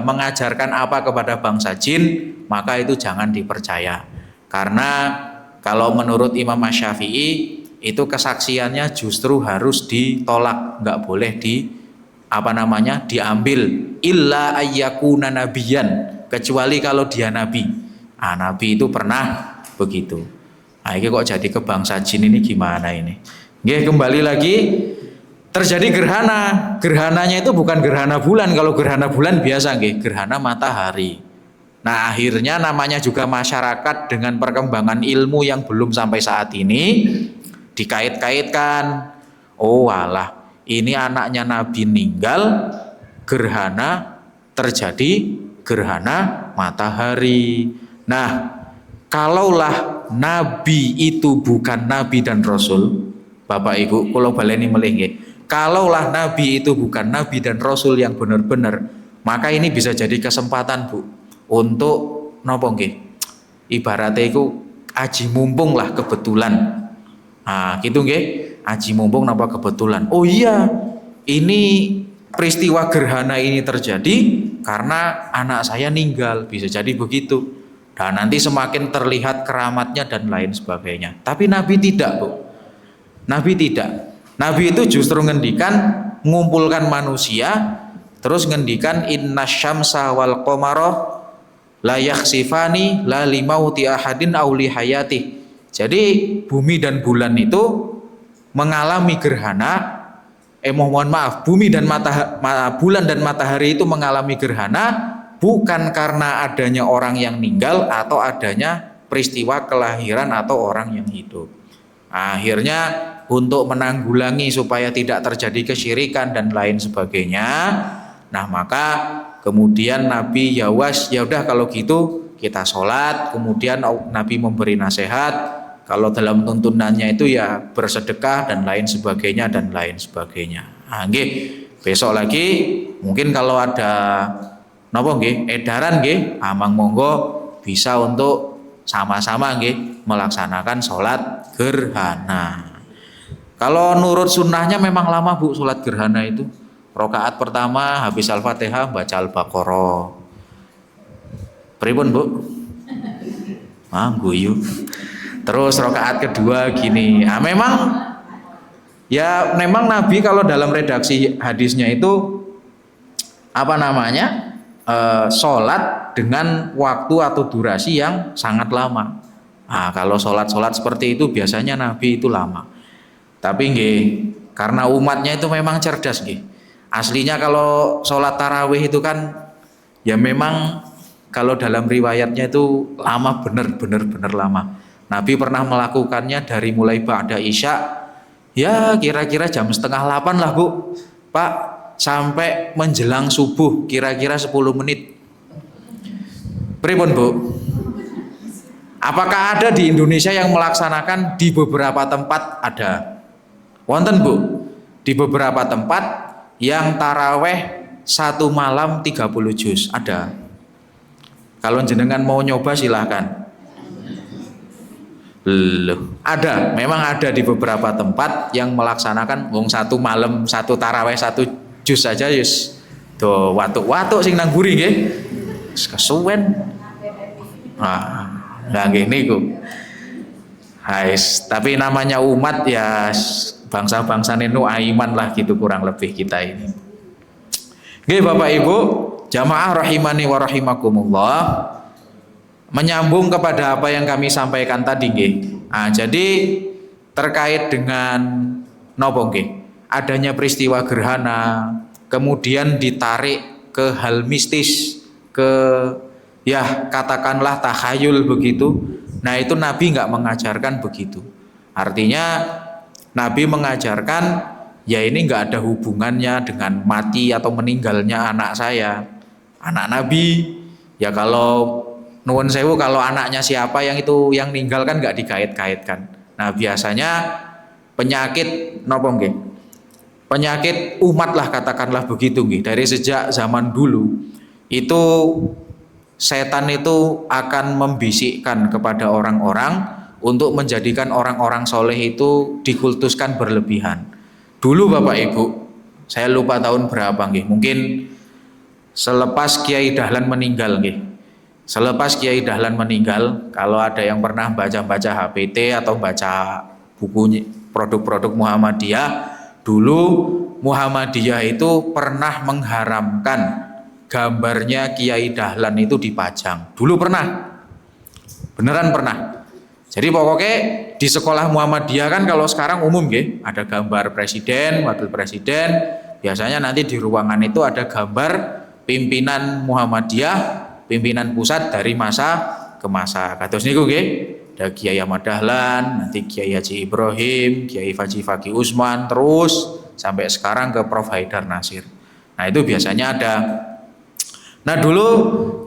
mengajarkan apa kepada bangsa jin, maka itu jangan dipercaya. Karena kalau menurut Imam Asy-Syafi'i itu kesaksiannya justru harus ditolak, nggak boleh diambil. Illa ayyakuna nabiyan, kecuali kalau dia nabi. Nah, nabi itu pernah begitu. Nah, ini kok jadi ke bangsa jin ini gimana ini? Nggih, kembali lagi. Terjadi gerhana. Gerhananya itu bukan gerhana bulan. Kalau gerhana bulan biasa nggih, gerhana matahari. Nah, akhirnya namanya juga masyarakat dengan perkembangan ilmu yang belum sampai saat ini dikait-kaitkan. Oh alah, ini anaknya Nabi meninggal, gerhana terjadi gerhana matahari. Nah, kalaulah Nabi itu bukan Nabi dan Rasul, Bapak Ibu, kalau baleni melih nggih. Kalaulah Nabi itu bukan Nabi dan Rasul yang benar-benar, maka ini bisa jadi kesempatan, Bu, untuk nopo nggih? Ibaratnya itu aji mumpung lah kebetulan. Nah, gitu nggih. Aji mumpung napa kebetulan. Oh iya, ini peristiwa gerhana ini terjadi karena anak saya meninggal, bisa jadi begitu. Dan nanti semakin terlihat keramatnya dan lain sebagainya. Tapi Nabi tidak, Bu. Nabi tidak. Nabi itu justru ngendikan mengumpulkan manusia, terus ngendikan inna syamsa wal qamara la yakhsifani la limauti ahadin aw li hayati. Jadi bumi dan bulan itu mengalami gerhana, mohon maaf, bumi dan bulan dan matahari itu mengalami gerhana bukan karena adanya orang yang meninggal atau adanya peristiwa kelahiran atau orang yang hidup. Akhirnya untuk menanggulangi supaya tidak terjadi kesyirikan dan lain sebagainya, nah maka kemudian Nabi ya udah kalau gitu kita sholat, kemudian Nabi memberi nasihat. Kalau dalam tuntunannya itu ya bersedekah dan lain sebagainya dan lain sebagainya. Nah, nggih, besok lagi mungkin kalau ada napa nggih edaran nggih, amang monggo bisa untuk sama-sama nggih melaksanakan sholat gerhana. Kalau nurut sunnahnya memang lama, Bu, sholat gerhana itu. Rakaat pertama habis Al-Fatihah baca Al-Baqarah. Pripun, Bu? Guyu. Terus rakaat kedua gini. Nah, memang Nabi kalau dalam redaksi hadisnya itu sholat dengan waktu atau durasi yang sangat lama. Nah, kalau sholat seperti itu biasanya Nabi itu lama. Tapi nggih, karena umatnya itu memang cerdas nggih. Aslinya kalau sholat tarawih itu kan ya memang kalau dalam riwayatnya itu lama, bener lama. Nabi pernah melakukannya dari mulai ba'da isya, ya kira-kira jam 7:30 lah, Bu, Pak, sampai menjelang subuh kira-kira 10 menit. Pripun, Bu? Apakah ada di Indonesia yang melaksanakan? Di beberapa tempat ada. Wonten, Bu, di beberapa tempat yang taraweh 1 malam 30 juz ada. Kalau jenengan mau nyoba silahkan. Loh, memang ada di beberapa tempat yang melaksanakan wong 1 malam 1 taraweh 1 juz saja yus. Tuh watuk-watuk sing nang guri nggih. Wis kesuwen. Nah nggih niku. Tapi namanya umat ya bangsa-bangsa nu aiman lah gitu kurang lebih kita ini. Nggih Bapak Ibu, jamaah rahimani wa rahimakumullah. Menyambung kepada apa yang kami sampaikan tadi nggih. Nah, jadi terkait dengan nopo nggih, adanya peristiwa gerhana, kemudian ditarik ke hal mistis, ke ya katakanlah takhayul begitu. Nah, itu Nabi nggak mengajarkan begitu. Artinya Nabi mengajarkan ya ini nggak ada hubungannya dengan mati atau meninggalnya anak saya. Anak Nabi ya kalau nuwun sewu kalau anaknya siapa yang meninggal kan nggak dikait-kaitkan. Nah biasanya penyakit nopo nggih? Penyakit umat lah katakanlah begitu nggih. Dari sejak zaman dulu itu setan itu akan membisikkan kepada orang-orang untuk menjadikan orang-orang soleh itu dikultuskan berlebihan. Dulu Bapak Ibu, saya lupa tahun berapa nggih. Mungkin selepas Kiai Dahlan meninggal nggih. Selepas Kiai Dahlan meninggal, kalau ada yang pernah baca-baca HPT atau baca buku produk-produk Muhammadiyah, dulu Muhammadiyah itu pernah mengharamkan gambarnya Kiai Dahlan itu dipajang. Dulu pernah, beneran pernah. Jadi pokoknya di sekolah Muhammadiyah kan kalau sekarang umum nggih, ada gambar presiden, wakil presiden. Biasanya nanti di ruangan itu ada gambar pimpinan Muhammadiyah pimpinan pusat dari masa ke masa. Kados niku nggih, ada Kiai Ahmad Dahlan, nanti Kiai Haji Ibrahim, Kiai Haji Fakih Usman, terus sampai sekarang ke Prof Haidar Nasir. Nah itu biasanya ada. Nah dulu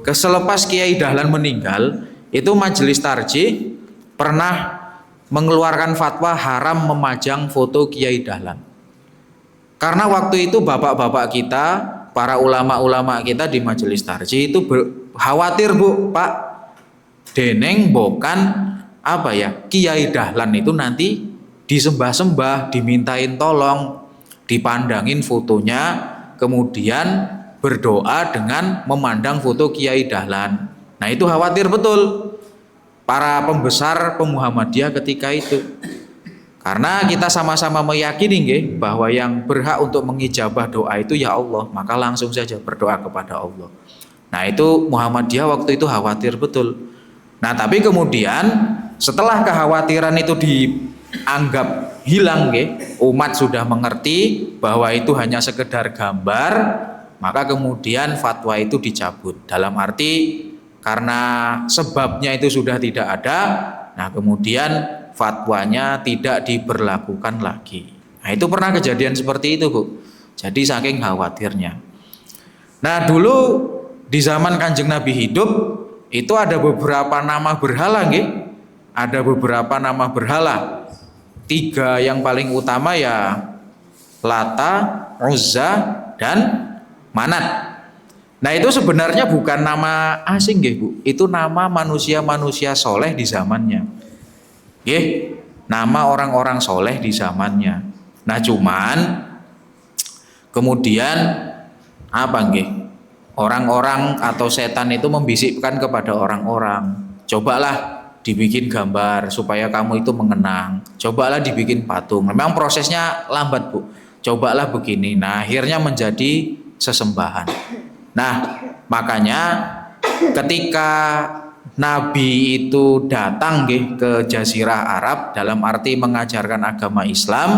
selepas Kiai Dahlan meninggal, itu Majelis Tarjih pernah mengeluarkan fatwa haram memajang foto Kiai Dahlan. Karena waktu itu bapak-bapak kita, para ulama-ulama kita di Majelis Tarjih itu khawatir Bu, Pak, deneng bukan apa ya, Kiai Dahlan itu nanti disembah-sembah, dimintain tolong, dipandangin fotonya, kemudian berdoa dengan memandang foto Kiai Dahlan. Nah itu khawatir betul para pembesar Pemuhammadiyah ketika itu. Karena kita sama-sama meyakini nggih, bahwa yang berhak untuk mengijabah doa itu ya Allah, maka langsung saja berdoa kepada Allah. Nah itu Muhammadiyah waktu itu khawatir betul. Nah tapi kemudian setelah kekhawatiran itu dianggap hilang nggih, umat sudah mengerti bahwa itu hanya sekedar gambar, maka kemudian fatwa itu dicabut. Dalam arti karena sebabnya itu sudah tidak ada, nah kemudian fatwanya tidak diberlakukan lagi. Nah itu pernah kejadian seperti itu Bu. Jadi saking khawatirnya. Nah dulu di zaman Kanjeng Nabi hidup itu ada beberapa nama berhala nggih. Ada beberapa nama berhala. 3 yang paling utama ya Lata, Uzza, dan Manat. Nah itu sebenarnya bukan nama asing nggih Bu. Itu nama manusia-manusia soleh di zamannya. Nggih, nama orang-orang soleh di zamannya. Nah cuman kemudian apa nggih? Orang-orang atau setan itu membisikkan kepada orang-orang, cobalah dibikin gambar supaya kamu itu mengenang. Cobalah dibikin patung. Memang prosesnya lambat Bu. Cobalah begini. Nah akhirnya menjadi sesembahan. Nah makanya ketika Nabi itu datang ke Jazirah Arab dalam arti mengajarkan agama Islam,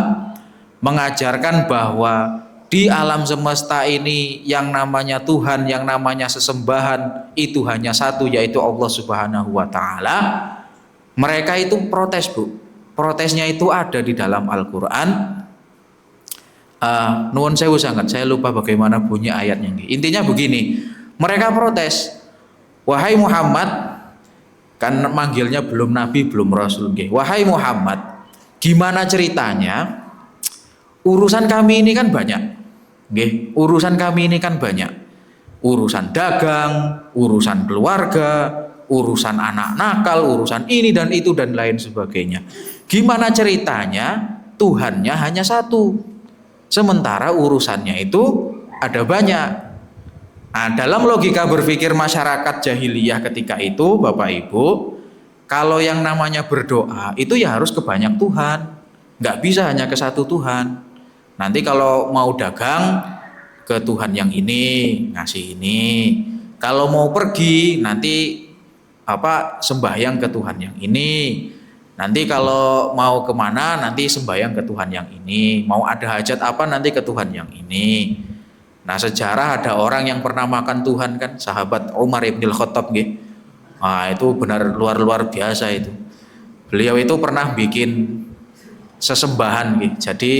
mengajarkan bahwa di alam semesta ini yang namanya Tuhan, yang namanya sesembahan itu hanya satu, yaitu Allah Subhanahu wa Ta'ala. Mereka itu protes Bu. Protesnya itu ada di dalam Al-Quran. Nuwun sewu sangat, saya lupa bagaimana bunyi ayatnya. Intinya begini, mereka protes, wahai Muhammad, kan manggilnya belum Nabi, belum Rasul. Wahai Muhammad, gimana ceritanya? Urusan kami ini kan banyak. Urusan kami ini kan banyak. Urusan dagang, urusan keluarga, urusan anak nakal, urusan ini dan itu dan lain sebagainya. Gimana ceritanya? Tuhannya hanya satu. Sementara urusannya itu ada banyak. Nah, dalam logika berpikir masyarakat jahiliyah ketika itu, Bapak Ibu, kalau yang namanya berdoa itu ya harus ke banyak Tuhan, nggak bisa hanya ke satu Tuhan. Nanti kalau mau dagang ke Tuhan yang ini ngasih ini, kalau mau pergi nanti sembahyang ke Tuhan yang ini, nanti kalau mau kemana nanti sembahyang ke Tuhan yang ini, mau ada hajat apa nanti ke Tuhan yang ini. Nah sejarah ada orang yang pernah makan Tuhan kan, sahabat Umar ibn Khattab nggih. Nah itu benar luar biasa itu. Beliau itu pernah bikin sesembahan nggih. Jadi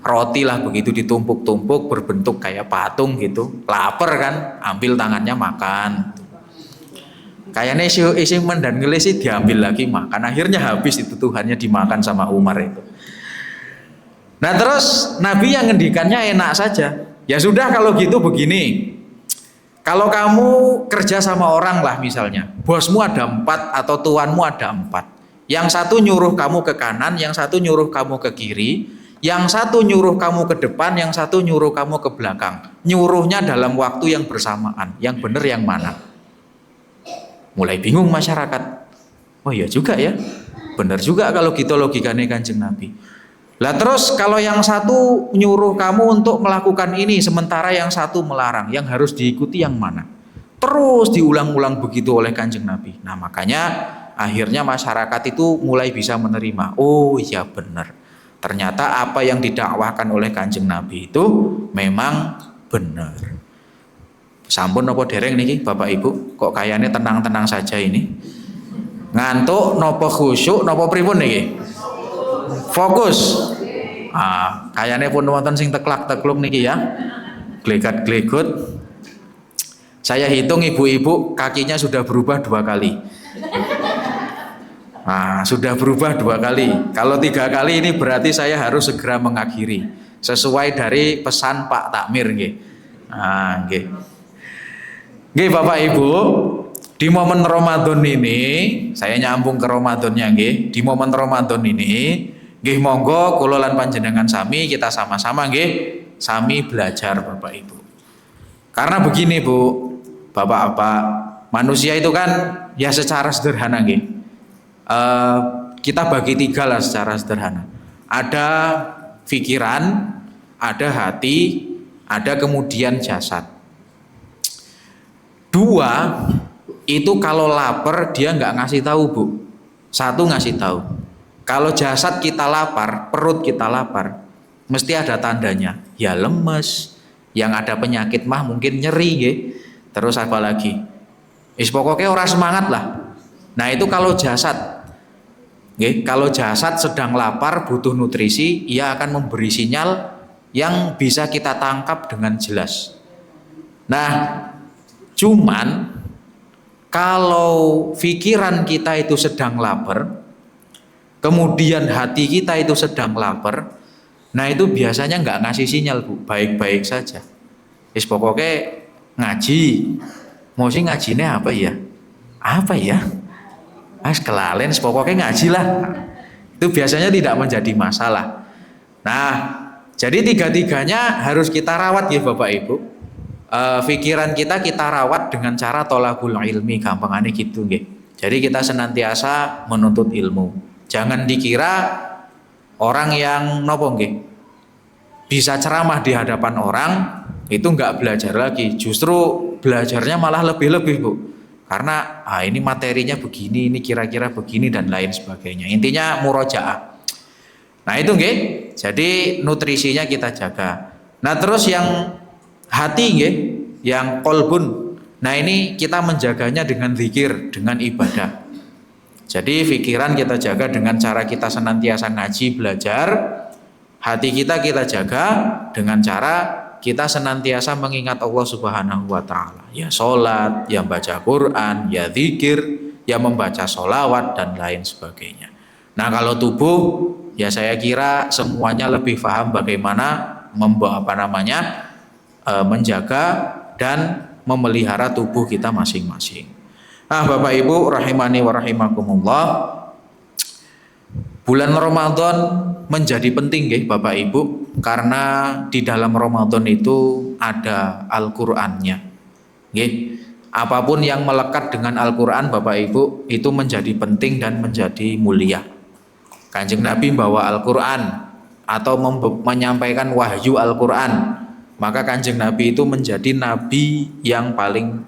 roti lah begitu ditumpuk-tumpuk berbentuk kayak patung gitu. Lapar kan, ambil tangannya makan. Kayaknya isi mendan ngelis sih diambil lagi makan. Akhirnya habis itu Tuhannya dimakan sama Umar itu. Nah terus Nabi yang ngendikannya enak saja. Ya sudah kalau gitu begini, kalau kamu kerja sama orang lah misalnya, bosmu ada 4 atau tuanmu ada 4, yang satu nyuruh kamu ke kanan, yang satu nyuruh kamu ke kiri, yang satu nyuruh kamu ke depan, yang satu nyuruh kamu ke belakang. Nyuruhnya dalam waktu yang bersamaan, yang benar yang mana? Mulai bingung masyarakat. Oh iya juga ya, benar juga kalau gitu logikanya Kanjeng Nabi. Lah terus kalau yang satu nyuruh kamu untuk melakukan ini, sementara yang satu melarang, yang harus diikuti yang mana? Terus diulang-ulang begitu oleh Kanjeng Nabi. Nah makanya akhirnya masyarakat itu mulai bisa menerima. Oh iya benar, ternyata apa yang didakwahkan oleh Kanjeng Nabi itu memang benar. Sampun nopo dereng niki Bapak Ibu? Kok kayaknya tenang-tenang saja ini? Ngantuk nopo khusyuk nopo pripun niki? Fokus. Kayaknya pun wonten sing teklak-tekluk niki ya. Glegat-glegut. Saya hitung ibu-ibu kakinya sudah berubah 2 kali. Sudah berubah 2 kali. Kalau 3 kali ini berarti saya harus segera mengakhiri sesuai dari pesan Pak Takmir nggih. Nggih. Nggih Bapak Ibu, di momen Ramadan ini, saya nyambung ke Ramadannya nggih. Di momen Ramadan ini, nggih monggo kula lan panjenengan sami kita sama-sama nggih sami belajar Bapak Ibu. Karena begini Bu, Bapak-bapak, manusia itu kan ya secara sederhana nggih. Kita bagi 3 lah secara sederhana. Ada pikiran, ada hati, ada kemudian jasad. 2 itu kalau lapar dia nggak ngasih tahu Bu. 1 ngasih tahu. Kalau jasad kita lapar, perut kita lapar, mesti ada tandanya. Ya lemes, yang ada penyakit mah mungkin nyeri nggih. Terus apa lagi? Pokoknya orang semangat lah. Nah itu kalau jasad. Kalau jasad sedang lapar butuh nutrisi, ia akan memberi sinyal yang bisa kita tangkap dengan jelas. Nah cuman kalau pikiran kita itu sedang lapar, kemudian hati kita itu sedang lapar, nah itu biasanya nggak ngasih sinyal Bu, baik-baik saja. Pokoknya ngaji, mau sih ngajinya apa ya? Apa ya? Kelalen, pokoknya ngaji lah. Itu biasanya tidak menjadi masalah. Nah, jadi 3-tiganya harus kita rawat ya Bapak Ibu. Pikiran kita rawat dengan cara tolabul ilmi, gampangannya gitu nggih. Jadi kita senantiasa menuntut ilmu. Jangan dikira orang yang nopo nggih bisa ceramah di hadapan orang itu nggak belajar lagi, justru belajarnya malah lebih-lebih Bu, karena ini materinya begini, ini kira-kira begini dan lain sebagainya. Intinya murojaah. Nah itu nggih, jadi nutrisinya kita jaga. Nah terus yang hati nggih, yang kolbun, nah ini kita menjaganya dengan zikir, dengan ibadah. Jadi pikiran kita jaga dengan cara kita senantiasa ngaji, belajar. Hati kita jaga dengan cara kita senantiasa mengingat Allah Subhanahu wa Ta'ala. Ya sholat, ya baca Quran, ya zikir, ya membaca sholawat dan lain sebagainya. Nah kalau tubuh, ya saya kira semuanya lebih paham bagaimana menjaga dan memelihara tubuh kita masing-masing. Nah Bapak Ibu rahimani wa rahimakumullah, bulan Ramadan menjadi penting nggih Bapak Ibu, karena di dalam Ramadan itu ada Al-Qur'annya. Nggih. Apapun yang melekat dengan Al-Qur'an Bapak Ibu itu menjadi penting dan menjadi mulia. Kanjeng Nabi bawa Al-Qur'an atau menyampaikan wahyu Al-Qur'an, maka Kanjeng Nabi itu menjadi nabi yang paling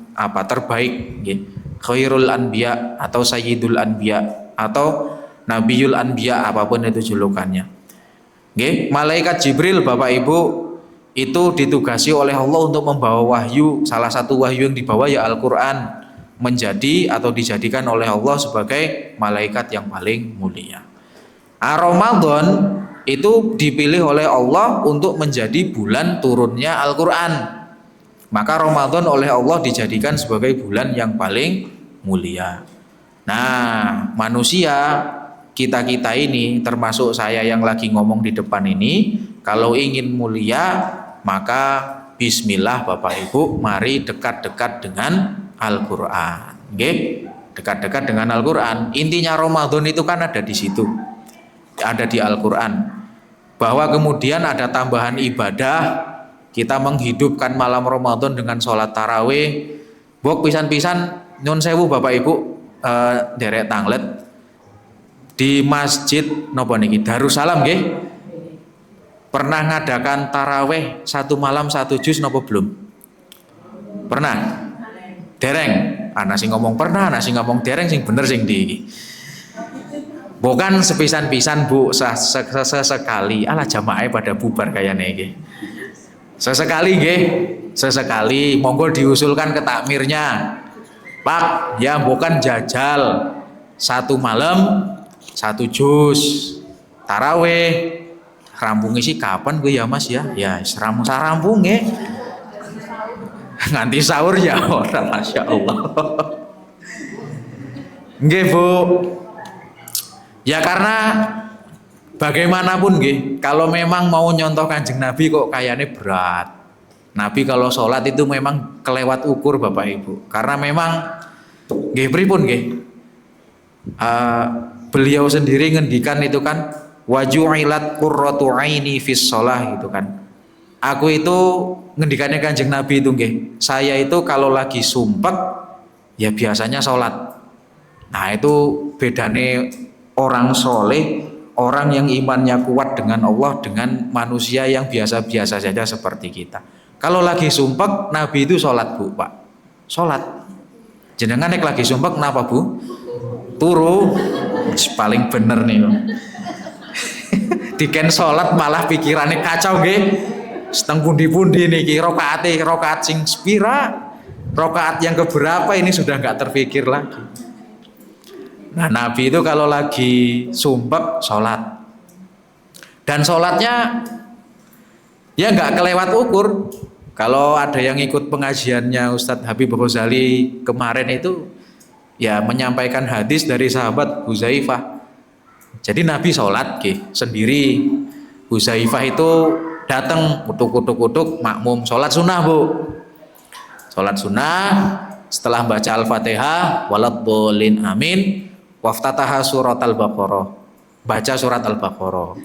terbaik nggih. Khairul Anbiya atau Sayyidul Anbiya atau Nabiul Anbiya, apapun itu julukannya. Nggih, malaikat Jibril Bapak Ibu itu ditugasi oleh Allah untuk membawa wahyu. Salah satu wahyu yang dibawa ya Al-Qur'an, menjadi atau dijadikan oleh Allah sebagai malaikat yang paling mulia. Ramadan itu dipilih oleh Allah untuk menjadi bulan turunnya Al-Qur'an. Maka Ramadan oleh Allah dijadikan sebagai bulan yang paling mulia. Nah, manusia kita ini termasuk saya yang lagi ngomong di depan ini, kalau ingin mulia maka bismillah Bapak Ibu, mari dekat-dekat dengan Al-Qur'an. Nggih, dekat-dekat dengan Al-Qur'an. Intinya Ramadan itu kan ada di situ. Ada di Al-Qur'an. Bahwa kemudian ada tambahan ibadah, kita menghidupkan malam Ramadan dengan sholat tarawih. Bok pisan-pisan nyun sewu Bapak Ibu, derek tanglet di masjid nopo niki Darussalam nggih, pernah ngadakan tarawih 1 malam 1 juz nopo belum? Pernah? Dereng. Ana sing ngomong pernah, ana sing ngomong dereng, sing bener sing di. Bukan sepisan-pisan Bu, sesekali. Alah jamaah pada bubar kayaknya nggih. Sesekali nggih. sesekali monggo diusulkan ke takmirnya, Pak, ya bukan jajal 1 malam 1 juz taraweh. Rampungnya sih kapan gue ya Mas ya? Ya sarampungnya nganti sahur ya orang, Masya Allah. Nggih Bu. Ya karena bagaimanapun nggih, kalau memang mau nyontoh Kanjeng Nabi kok kayaknya berat. Nabi kalau sholat itu memang kelewat ukur Bapak Ibu. Karena memang nggih pripun nggih. Beliau sendiri ngendikan itu kan waju'ilat qurratu aini fis shalah gitu kan. Aku itu ngendikannya Kanjeng Nabi itu nggih. Saya itu kalau lagi sumpek ya biasanya sholat. Nah itu bedane orang soleh, orang yang imannya kuat dengan Allah dengan manusia yang biasa-biasa saja seperti kita. Kalau lagi sumpek Nabi itu sholat Bu Pak. Sholat. Jenengan nek lagi sumpek kenapa Bu? Turu. Paling bener nih. Diken sholat malah pikirannya kacau nggih. Seteng pundi-pundi niki rakaat sing sepira, rakaat yang keberapa ini sudah nggak terpikir lagi. Nah Nabi itu kalau lagi sumpek sholat, dan sholatnya ya nggak kelewat ukur. Kalau ada yang ikut pengajiannya Ustadz Habib Ghazali kemarin itu ya menyampaikan hadis dari sahabat Huzaifah. Jadi Nabi sholat sendiri. Huzaifah itu datang kutuk makmum sholat sunnah Bu. Sholat sunnah setelah baca Al-Fatihah waladhdallin amin waftataha surat Al-Baqarah. Baca surat Al-Baqarah.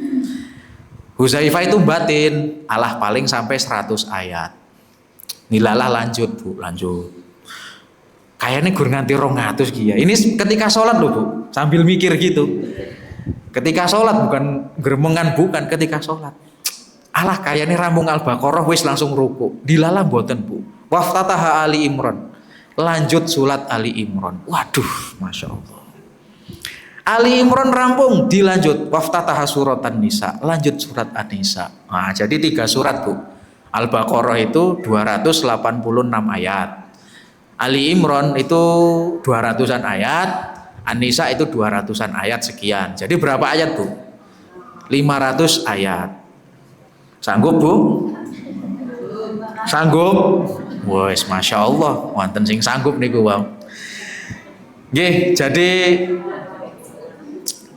Huzaifah itu batin, alah paling sampai 100 ayat. Nilalah lanjut Bu, lanjut. Kayaknya gur nganti 200 kia. Ini ketika sholat loh Bu, sambil mikir gitu. Ketika sholat bukan geremengan, bukan ketika sholat. Alah kayaknya rambung Al-Baqarah wis langsung ruku. Dilalah mboten Bu. Waftataha Ali Imran. Lanjut surat Ali Imran. Waduh, Masya Allah. Ali Imran rampung, dilanjut waftataha surat An-Nisa. Lanjut surat An-Nisa. Nah, jadi 3 surat Bu. Al-Baqarah itu 286 ayat. Ali Imran itu 200-an ayat. An-Nisa itu 200-an ayat sekian. Jadi berapa ayat Bu? 500 ayat. Sanggup Bu? Sanggup? Wes, Masya Allah, wonten sing sanggup niku wae. Nggih, jadi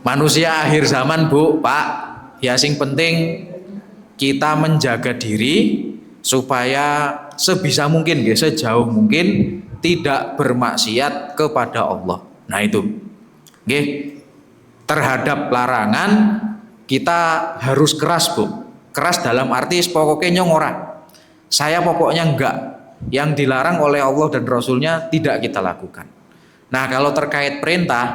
manusia akhir zaman Bu, Pak, ya sing penting kita menjaga diri supaya sebisa mungkin nggih, sejauh mungkin tidak bermaksiat kepada Allah. Nah itu, nggih, terhadap larangan kita harus keras Bu. Keras dalam arti pokoknya nyong ora. Saya pokoknya enggak. Yang dilarang oleh Allah dan Rasulnya tidak kita lakukan. Nah kalau terkait perintah,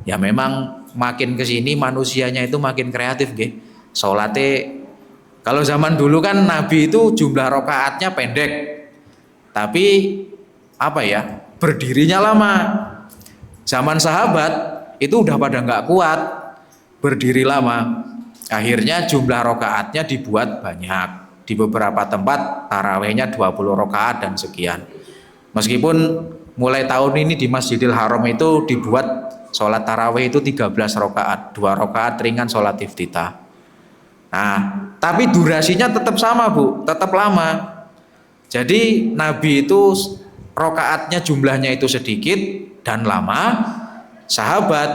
ya memang makin kesini manusianya itu makin kreatif nggih. Salate kalau zaman dulu kan Nabi itu jumlah rakaatnya pendek. Tapi apa ya? Berdirinya lama. Zaman sahabat itu udah pada nggak kuat berdiri lama. Akhirnya jumlah rakaatnya dibuat banyak. Di beberapa tempat tarawehnya 20 rakaat dan sekian. Meskipun mulai tahun ini di Masjidil Haram itu dibuat sholat taraweh itu 13 rakaat, 2 rakaat ringan sholat iftitah. Nah, tapi durasinya tetap sama Bu, tetap lama. Jadi Nabi itu rakaatnya jumlahnya itu sedikit dan lama. Sahabat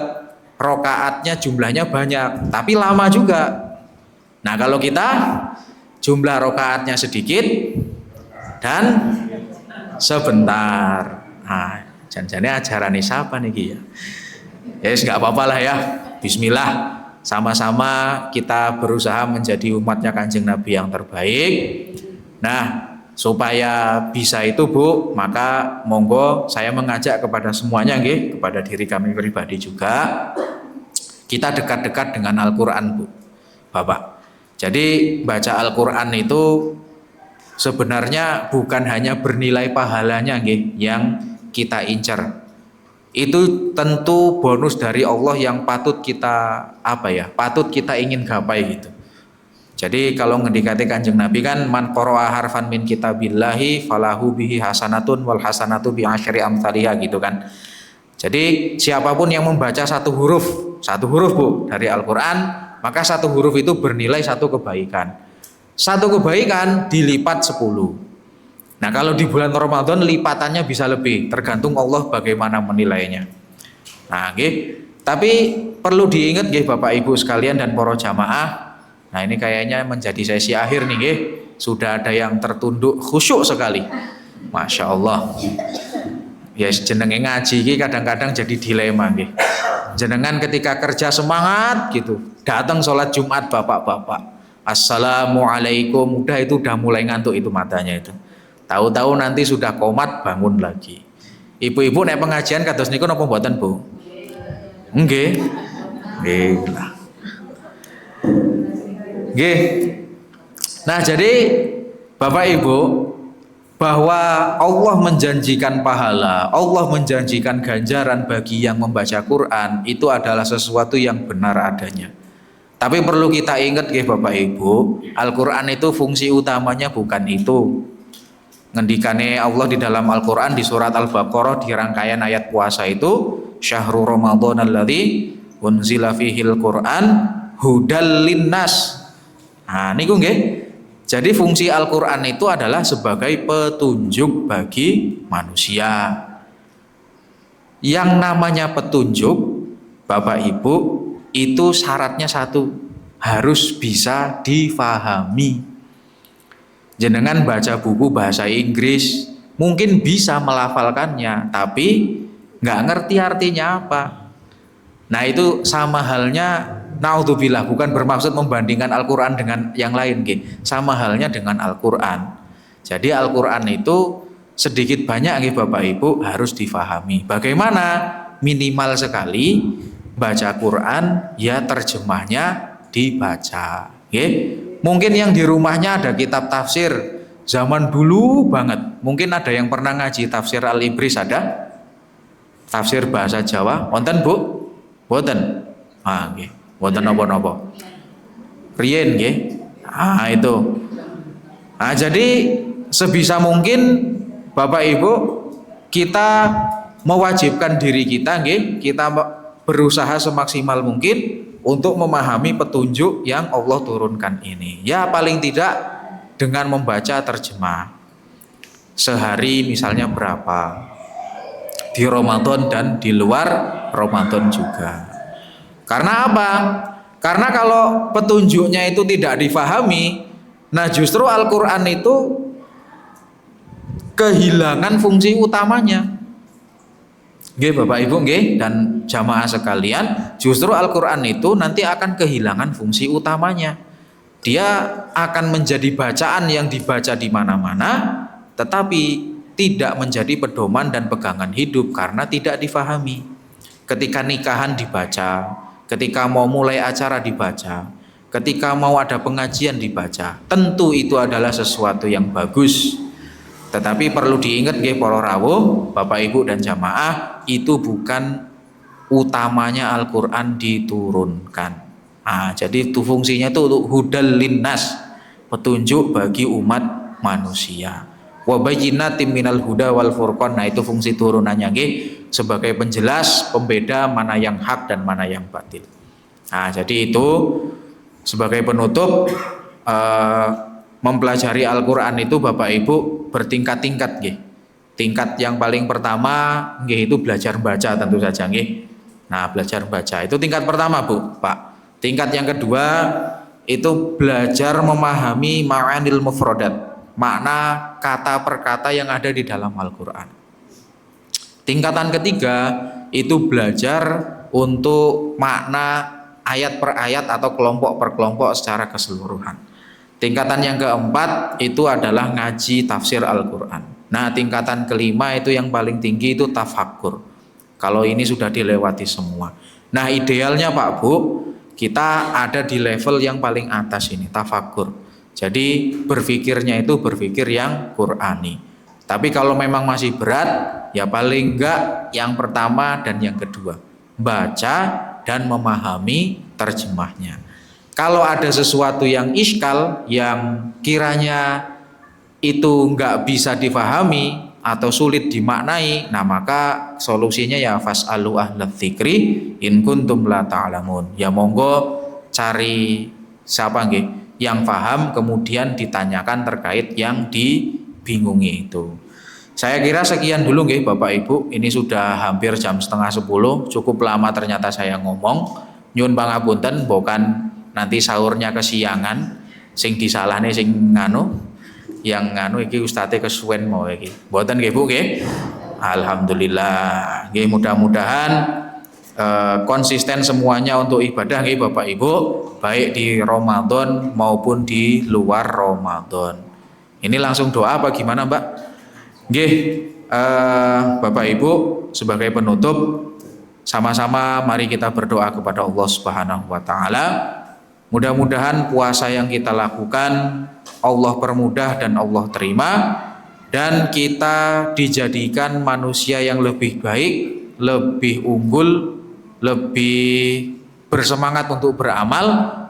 rakaatnya jumlahnya banyak, tapi lama juga. Nah kalau kita jumlah rakaatnya sedikit dan sebentar. Nah, jangan-jangan ajaran siapa nih ya? Ya nggak apa-apa lah ya. Bismillah. Sama-sama kita berusaha menjadi umatnya Kanjeng Nabi yang terbaik. Nah, supaya bisa itu Bu, maka monggo saya mengajak kepada semuanya nggih, kepada diri kami pribadi juga, kita dekat-dekat dengan Al-Qur'an Bu. Bapak. Jadi baca Al-Qur'an itu sebenarnya bukan hanya bernilai pahalanya nggih yang kita incar. Itu tentu bonus dari Allah yang patut kita patut kita ingin gapai gitu. Jadi kalau ngendikate Kanjeng Nabi kan man qara'a harfan min kitabillahi falahu bihi hasanatun wal hasanatu bi asyri amsalihha gitu kan. Jadi siapapun yang membaca satu huruf Bu dari Al-Qur'an, maka satu huruf itu bernilai satu kebaikan. Satu kebaikan dilipat 10. Nah, kalau di bulan Ramadan lipatannya bisa lebih, tergantung Allah bagaimana menilainya. Nah, nggih. Tapi perlu diingat nggih Bapak Ibu sekalian dan para jamaah. Nah, ini kayaknya menjadi sesi akhir nih nggih. Sudah ada yang tertunduk khusyuk sekali. Masya Allah. Ya jenenge ngaji iki kadang-kadang jadi dilema nggih. Jenengan ketika kerja semangat gitu, datang sholat Jumat bapak-bapak. Assalamualaikum, udah mulai ngantuk itu matanya itu. Tahu-tahu nanti sudah komat bangun lagi. Ibu-ibu nek pengajian kados niku napa mboten, Bu? Nggih. Nggih lah. Nggih. Nah, jadi Bapak Ibu, bahwa Allah menjanjikan pahala, Allah menjanjikan ganjaran bagi yang membaca Quran itu adalah sesuatu yang benar adanya. Tapi perlu kita ingat nggih Bapak Ibu, Al-Quran itu fungsi utamanya bukan itu. Ngendikane Allah di dalam Al-Quran di surat Al-Baqarah di rangkaian ayat puasa itu, Syahrul Ramadan alladzi unzila fihil Quran hudal linnas. Nah, niku nggih. Jadi fungsi Al-Quran itu adalah sebagai petunjuk bagi manusia. Yang namanya petunjuk, Bapak Ibu, itu syaratnya satu, harus bisa difahami. Jenengan baca buku bahasa Inggris, mungkin bisa melafalkannya, tapi nggak ngerti artinya apa. Nah, itu sama halnya, naudzubillah, bukan bermaksud membandingkan Al-Quran dengan yang lain, sama halnya dengan Al-Quran. Jadi Al-Quran itu sedikit banyak Bapak Ibu harus difahami. Bagaimana? Minimal sekali baca Quran ya terjemahnya dibaca. Mungkin yang di rumahnya ada kitab tafsir zaman dulu banget. Mungkin ada yang pernah ngaji tafsir Al-Ibris, ada? Tafsir bahasa Jawa, wonten Bu? Wonten. Ah, nggih. Wonten napa-napa. Riyen nggih. Ah, itu. Nah, jadi sebisa mungkin Bapak Ibu kita mewajibkan diri kita nggih, kita berusaha semaksimal mungkin untuk memahami petunjuk yang Allah turunkan ini. Ya paling tidak dengan membaca terjemah. Sehari misalnya berapa? Di Ramadan dan di luar Ramadan juga. Karena apa? Karena kalau petunjuknya itu tidak difahami, nah justru Al-Quran itu kehilangan fungsi utamanya. Nggih Bapak Ibu nggih dan jamaah sekalian, justru Al-Quran itu nanti akan kehilangan fungsi utamanya. Dia akan menjadi bacaan yang dibaca di mana-mana, tetapi tidak menjadi pedoman dan pegangan hidup karena tidak difahami. Ketika nikahan dibaca, ketika mau mulai acara dibaca, ketika mau ada pengajian dibaca, tentu itu adalah sesuatu yang bagus. Tetapi perlu diingat nggih para rawuh, Bapak Ibu dan jamaah, itu bukan utamanya Al-Qur'an diturunkan. Jadi itu fungsinya itu untuk hudal linnas, petunjuk bagi umat manusia. Wa bayyinatin minal huda wal furqan. Nah, itu fungsi turunannya nggih, sebagai penjelas, pembeda mana yang hak dan mana yang batil. Nah, jadi itu sebagai penutup, mempelajari Al-Quran itu Bapak Ibu bertingkat-tingkat nggih. Tingkat yang paling pertama nggih itu belajar baca tentu saja nggih. Nah, belajar baca itu tingkat pertama Bu, Pak. Tingkat yang kedua itu belajar memahami ma'anil mufradat, makna kata per kata yang ada di dalam Al-Quran. Tingkatan ketiga itu belajar untuk makna ayat per ayat atau kelompok per kelompok secara keseluruhan. Tingkatan yang keempat itu adalah ngaji tafsir Al-Quran. Nah, tingkatan kelima itu yang paling tinggi itu tafakkur. Kalau ini sudah dilewati semua. Nah, idealnya Pak Bu, kita ada di level yang paling atas ini, tafakkur. Jadi berpikirnya itu berpikir yang Qur'ani. Tapi kalau memang masih berat, ya paling enggak yang pertama dan yang kedua, baca dan memahami terjemahnya. Kalau ada sesuatu yang iskal, yang kiranya itu nggak bisa difahami atau sulit dimaknai, nah maka solusinya ya fas'alu ahladzikri dzikri in kuntum la ta'lamun. Ya monggo cari siapa nggih yang paham, kemudian ditanyakan terkait yang dibingungi itu. Saya kira sekian dulu nggih Bapak Ibu. Ini sudah hampir jam 9:30, cukup lama ternyata saya ngomong. Nyun pangapunten, bukan nanti sahurnya kesiangan, sing disalahne sing yang iki ustate kesuwen mau iki. Mboten nggih Bu nggih. Alhamdulillah. Nggih mudah-mudahan konsisten semuanya untuk ibadah nggih Bapak Ibu, baik di Ramadan maupun di luar Ramadan. Ini langsung doa apa gimana Mbak? Nggih, Bapak Ibu sebagai penutup sama-sama mari kita berdoa kepada Allah Subhanahu wa taala. Mudah-mudahan puasa yang kita lakukan Allah permudah dan Allah terima, dan kita dijadikan manusia yang lebih baik, lebih unggul, lebih bersemangat untuk beramal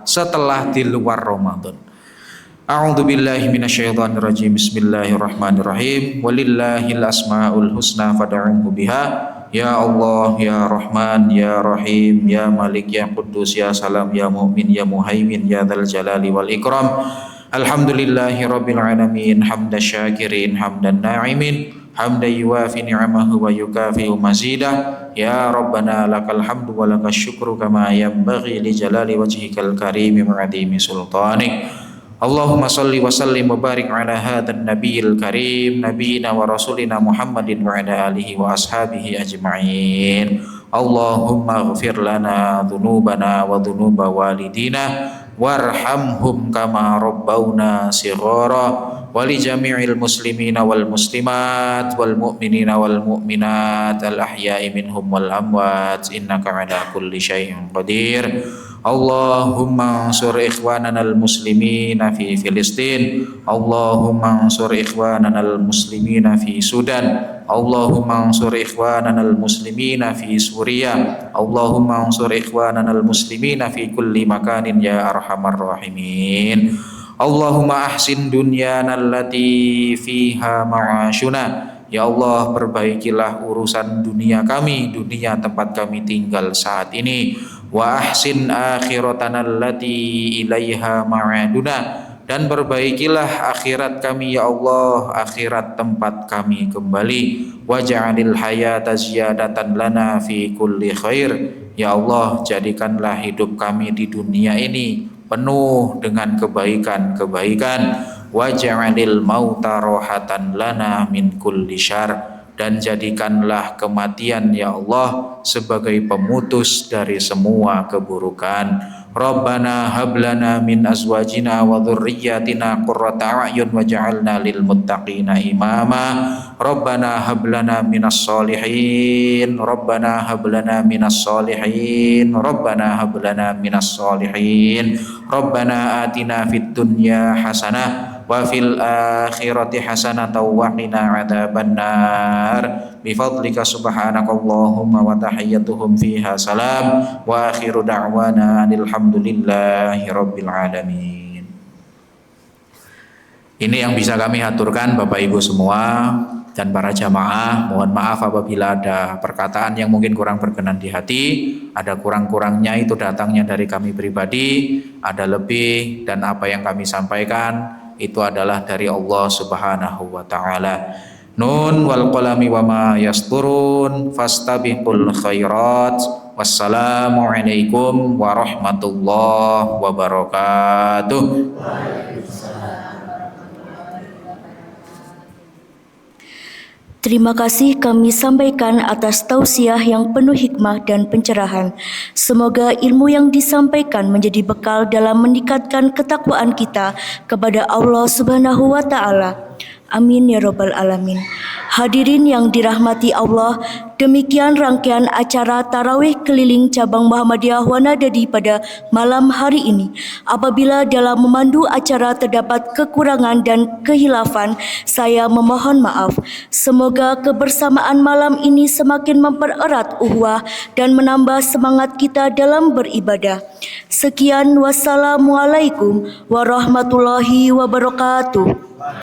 setelah di luar Ramadan. A'udzubillahi minasyaitonirrajim. Bismillahirrahmanirrahim. Walillahil asmaul husna fad'uhu biha. Ya Allah, Ya Rahman, Ya Rahim, Ya Malik, Ya Quddus, Ya Salam, Ya Mu'min, Ya Muhaimin, Ya Dzal Jalali wal Ikram. Alhamdulillahi Rabbil Alamin. Hamdan syakirin, hamdan na'imin, hamdan yuwafi ni'amahu wa yukafi'u mazidah. Ya Rabbana lakal hamdu wa lakas syukru kama yanbaghi li jalali wajhikal karim wa 'azimi sultanik. Allahumma salli wa sallim wa barik ala hadzal nabiyil karim nabiyina wa rasulina Muhammadin wa ala alihi wa ashabihi ajma'in. Allahumma ighfir lana dhunubana wa dhunuba walidina warhamhum kama rabbawna shighara wa li jami'il muslimina wal muslimat wal mu'minina wal mu'minat al ahya'i minhum wal amwat innaka ala kulli syai'in qadir. Allahumma ansur ikhwanana al-muslimina fi Filistin. Allahumma ansur ikhwanana al-muslimina fi Sudan. Allahumma ansur ikhwanana al-muslimina fi Suriah. Allahumma ansur ikhwanana al-muslimina fi kulli makanin ya arhamar rahimin. Allahumma ahsin dunyana allati fiha ma'ashuna. Ya Allah, perbaikilah urusan dunia kami, dunia tempat kami tinggal saat ini. Wa ahsin akhiratana allati ilaiha ma'aduna, dan perbaikilah akhirat kami ya Allah, akhirat tempat kami kembali. Waj'alil hayata ziyadatan lana fi kulli khair. Ya Allah, jadikanlah hidup kami di dunia ini penuh dengan kebaikan-kebaikan. Waj'alil mauta rohatan lana min kulli syarr, dan jadikanlah kematian ya Allah sebagai pemutus dari semua keburukan. Rabbana hablana min azwajina wa dhurriyyatina qurrata a'yun waj'alna lil muttaqina imama. Rabbana hablana minas solihin. Rabbana hablana minas solihin. Rabbana hablana minas solihin. Rabbana atina fid dunya hasanah wa fil akhirati hasanatan wa qina adzabannar. Bifadlika subhanakallahumma wa tahiyyatuhum fiha salam wa akhiru da'wana alhamdulillahi rabbil alamin. Ini yang bisa kami aturkan Bapak Ibu semua dan para jamaah. Mohon maaf apabila ada perkataan yang mungkin kurang berkenan di hati, ada kurang-kurangnya itu datangnya dari kami pribadi, ada lebih dan apa yang kami sampaikan itu adalah dari Allah Subhanahu wa taala. Nun wal qalami wa ma yasturun fastabiqul khairat. Wassalamu alaikum warahmatullahi wabarakatuh. Terima kasih kami sampaikan atas tausiah yang penuh hikmah dan pencerahan. Semoga ilmu yang disampaikan menjadi bekal dalam meningkatkan ketakwaan kita kepada Allah Subhanahu wa taala. Amin ya rabbal alamin. Hadirin yang dirahmati Allah, demikian rangkaian acara Tarawih Keliling Cabang Muhammadiyah Wanadadi pada malam hari ini. Apabila dalam memandu acara terdapat kekurangan dan kehilafan, saya memohon maaf. Semoga kebersamaan malam ini semakin mempererat ukhuwah dan menambah semangat kita dalam beribadah. Sekian, wassalamualaikum warahmatullahi wabarakatuh.